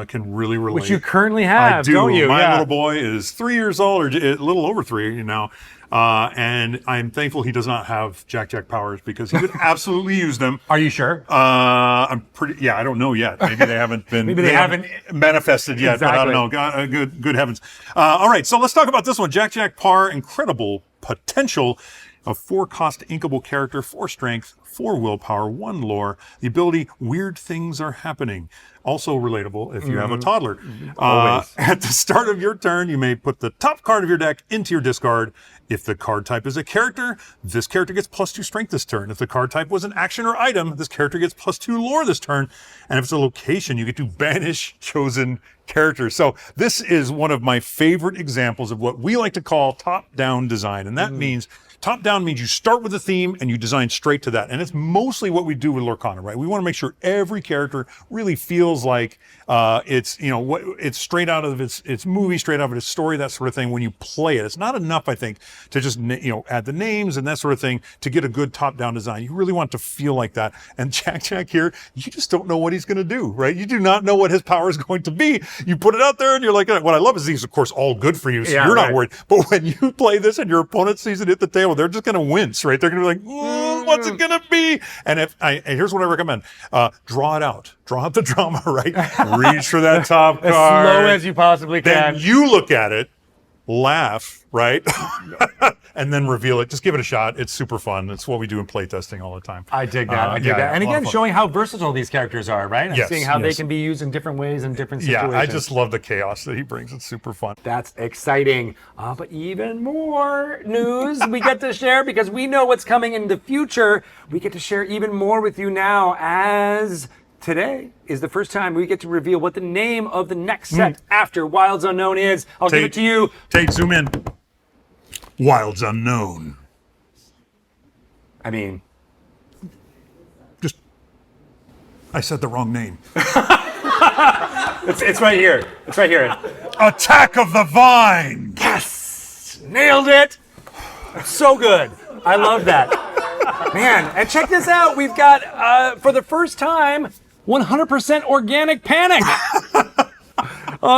Speaker 7: can really relate.
Speaker 1: Which you currently have, don't you?
Speaker 7: My little boy is 3 years old, or a little over 3 now. And I'm thankful he does not have Jack powers because he would absolutely use them.
Speaker 1: Are you sure?
Speaker 7: I'm pretty. Yeah, I don't know yet. Maybe they haven't been.
Speaker 1: Maybe they haven't
Speaker 7: manifested yet.
Speaker 1: Exactly.
Speaker 7: But I don't know. God, good heavens. All right, so let's talk about this one. Jack Par, incredible potential. A 4-cost inkable character, 4 strength, 4 willpower, 1 lore. The ability, Weird Things Are Happening. Also relatable if you have a toddler.
Speaker 1: Always.
Speaker 7: At the start of your turn, you may put the top card of your deck into your discard. If the card type is a character, this character gets +2 strength this turn. If the card type was an action or item, this character gets +2 lore this turn. And if it's a location, you get to banish chosen characters. So this is one of my favorite examples of what we like to call top-down design. And that means top-down means you start with a theme and you design straight to that. And it's mostly what we do with Lorcana, right? We want to make sure every character really feels like it's straight out of its movie, straight out of its story, that sort of thing when you play it. It's not enough, I think, to just add the names and that sort of thing to get a good top-down design. You really want to feel like that. And Jack here, you just don't know what he's going to do, right? You do not know what his power is going to be. You put it out there and you're like, what I love is these, of course, all good for you, so you're not worried. But when you play this and your opponent sees it hit the table, they're just going to wince, right? They're going to be like, What's it gonna be? And and here's what I recommend: draw it out. Draw out the drama, right? Reach for that top
Speaker 1: As
Speaker 7: card.
Speaker 1: slow as you possibly can.
Speaker 7: Then you look at it, laugh, right? And then reveal it. Just give it a shot. It's super fun. It's what we do in playtesting all the time.
Speaker 1: I dig that. I dig
Speaker 7: yeah,
Speaker 1: that. And
Speaker 7: a lot of
Speaker 1: again,
Speaker 7: fun.
Speaker 1: showing how versatile these characters are, right? And
Speaker 7: Yes,
Speaker 1: seeing how they
Speaker 7: yes.
Speaker 1: can be used in different ways in different situations.
Speaker 7: Yeah, I just love the chaos that he brings. It's super fun.
Speaker 1: That's exciting. But even more news we get to share because we know what's coming in the future. We get to share even more with you now, as today is the first time we get to reveal what the name of the next set after Wilds Unknown is. I'll give it to you.
Speaker 7: Tate, zoom in. Wilds Unknown.
Speaker 1: I mean,
Speaker 7: I said the wrong name.
Speaker 1: it's right here. It's right here.
Speaker 7: Attack of the Vine.
Speaker 1: Yes! Nailed it! So good. I love that. Man, and check this out. We've got, for the first time, 100% organic panic.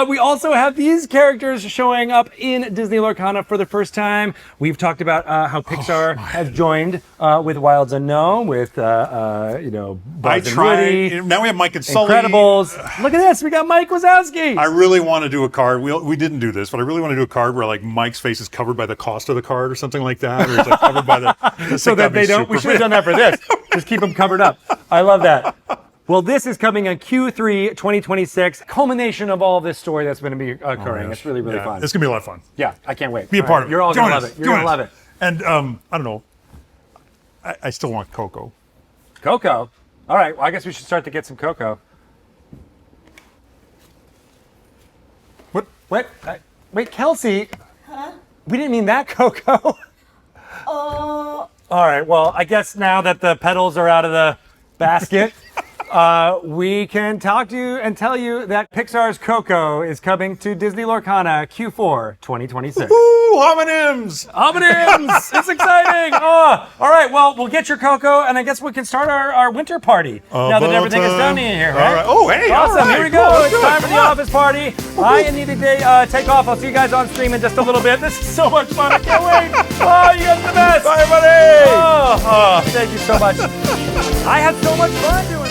Speaker 1: We also have these characters showing up in Disney Lorcana for the first time. We've talked about how Pixar has joined with Wilds Unknown, with Buzz and Woody.
Speaker 7: Now we have Mike and Sully.
Speaker 1: Incredibles. Look at this. We got Mike Wazowski.
Speaker 7: I really want to do a card. We didn't do this, but I really want to do a card where like Mike's face is covered by the cost of the card or something like that, or it's like covered by the.
Speaker 1: So that they don't. We should have done that for this. Just keep them covered up. I love that. Well, this is coming in Q3 2026. Culmination of all this story that's going to be occurring. It's really, really fun.
Speaker 7: It's gonna be a lot of fun.
Speaker 1: Yeah, I can't wait.
Speaker 7: Be a part of it.
Speaker 1: You're all going
Speaker 7: Join
Speaker 1: to love
Speaker 7: us.
Speaker 1: it. You're going to
Speaker 7: Join
Speaker 1: love
Speaker 7: us.
Speaker 1: it.
Speaker 7: And I don't know. I still want Coco.
Speaker 1: Coco. All right. Well, I guess we should start to get some Coco.
Speaker 7: What?
Speaker 1: Wait, Kelsey. Huh? We didn't mean that Coco.
Speaker 9: Oh.
Speaker 1: All right. Well, I guess now that the petals are out of the basket, we can talk to you and tell you that Pixar's Coco is coming to Disney Lorcana Q4 2026.
Speaker 7: Ooh, homonyms!
Speaker 1: Homonyms! It's exciting! Oh, all right, well, we'll get your Coco, and I guess we can start our winter party now that everything is done in here, right?
Speaker 7: All right. Oh, hey,
Speaker 1: Awesome,
Speaker 7: all right,
Speaker 1: here we go.
Speaker 7: cool, let's
Speaker 1: It's
Speaker 7: do it.
Speaker 1: time for the office party. I need to take off. I'll see you guys on stream in just a little bit. This is so much fun. I can't wait. Oh, you guys are the best.
Speaker 7: Bye, buddy!
Speaker 1: Oh, thank you so much. I had so much fun doing it.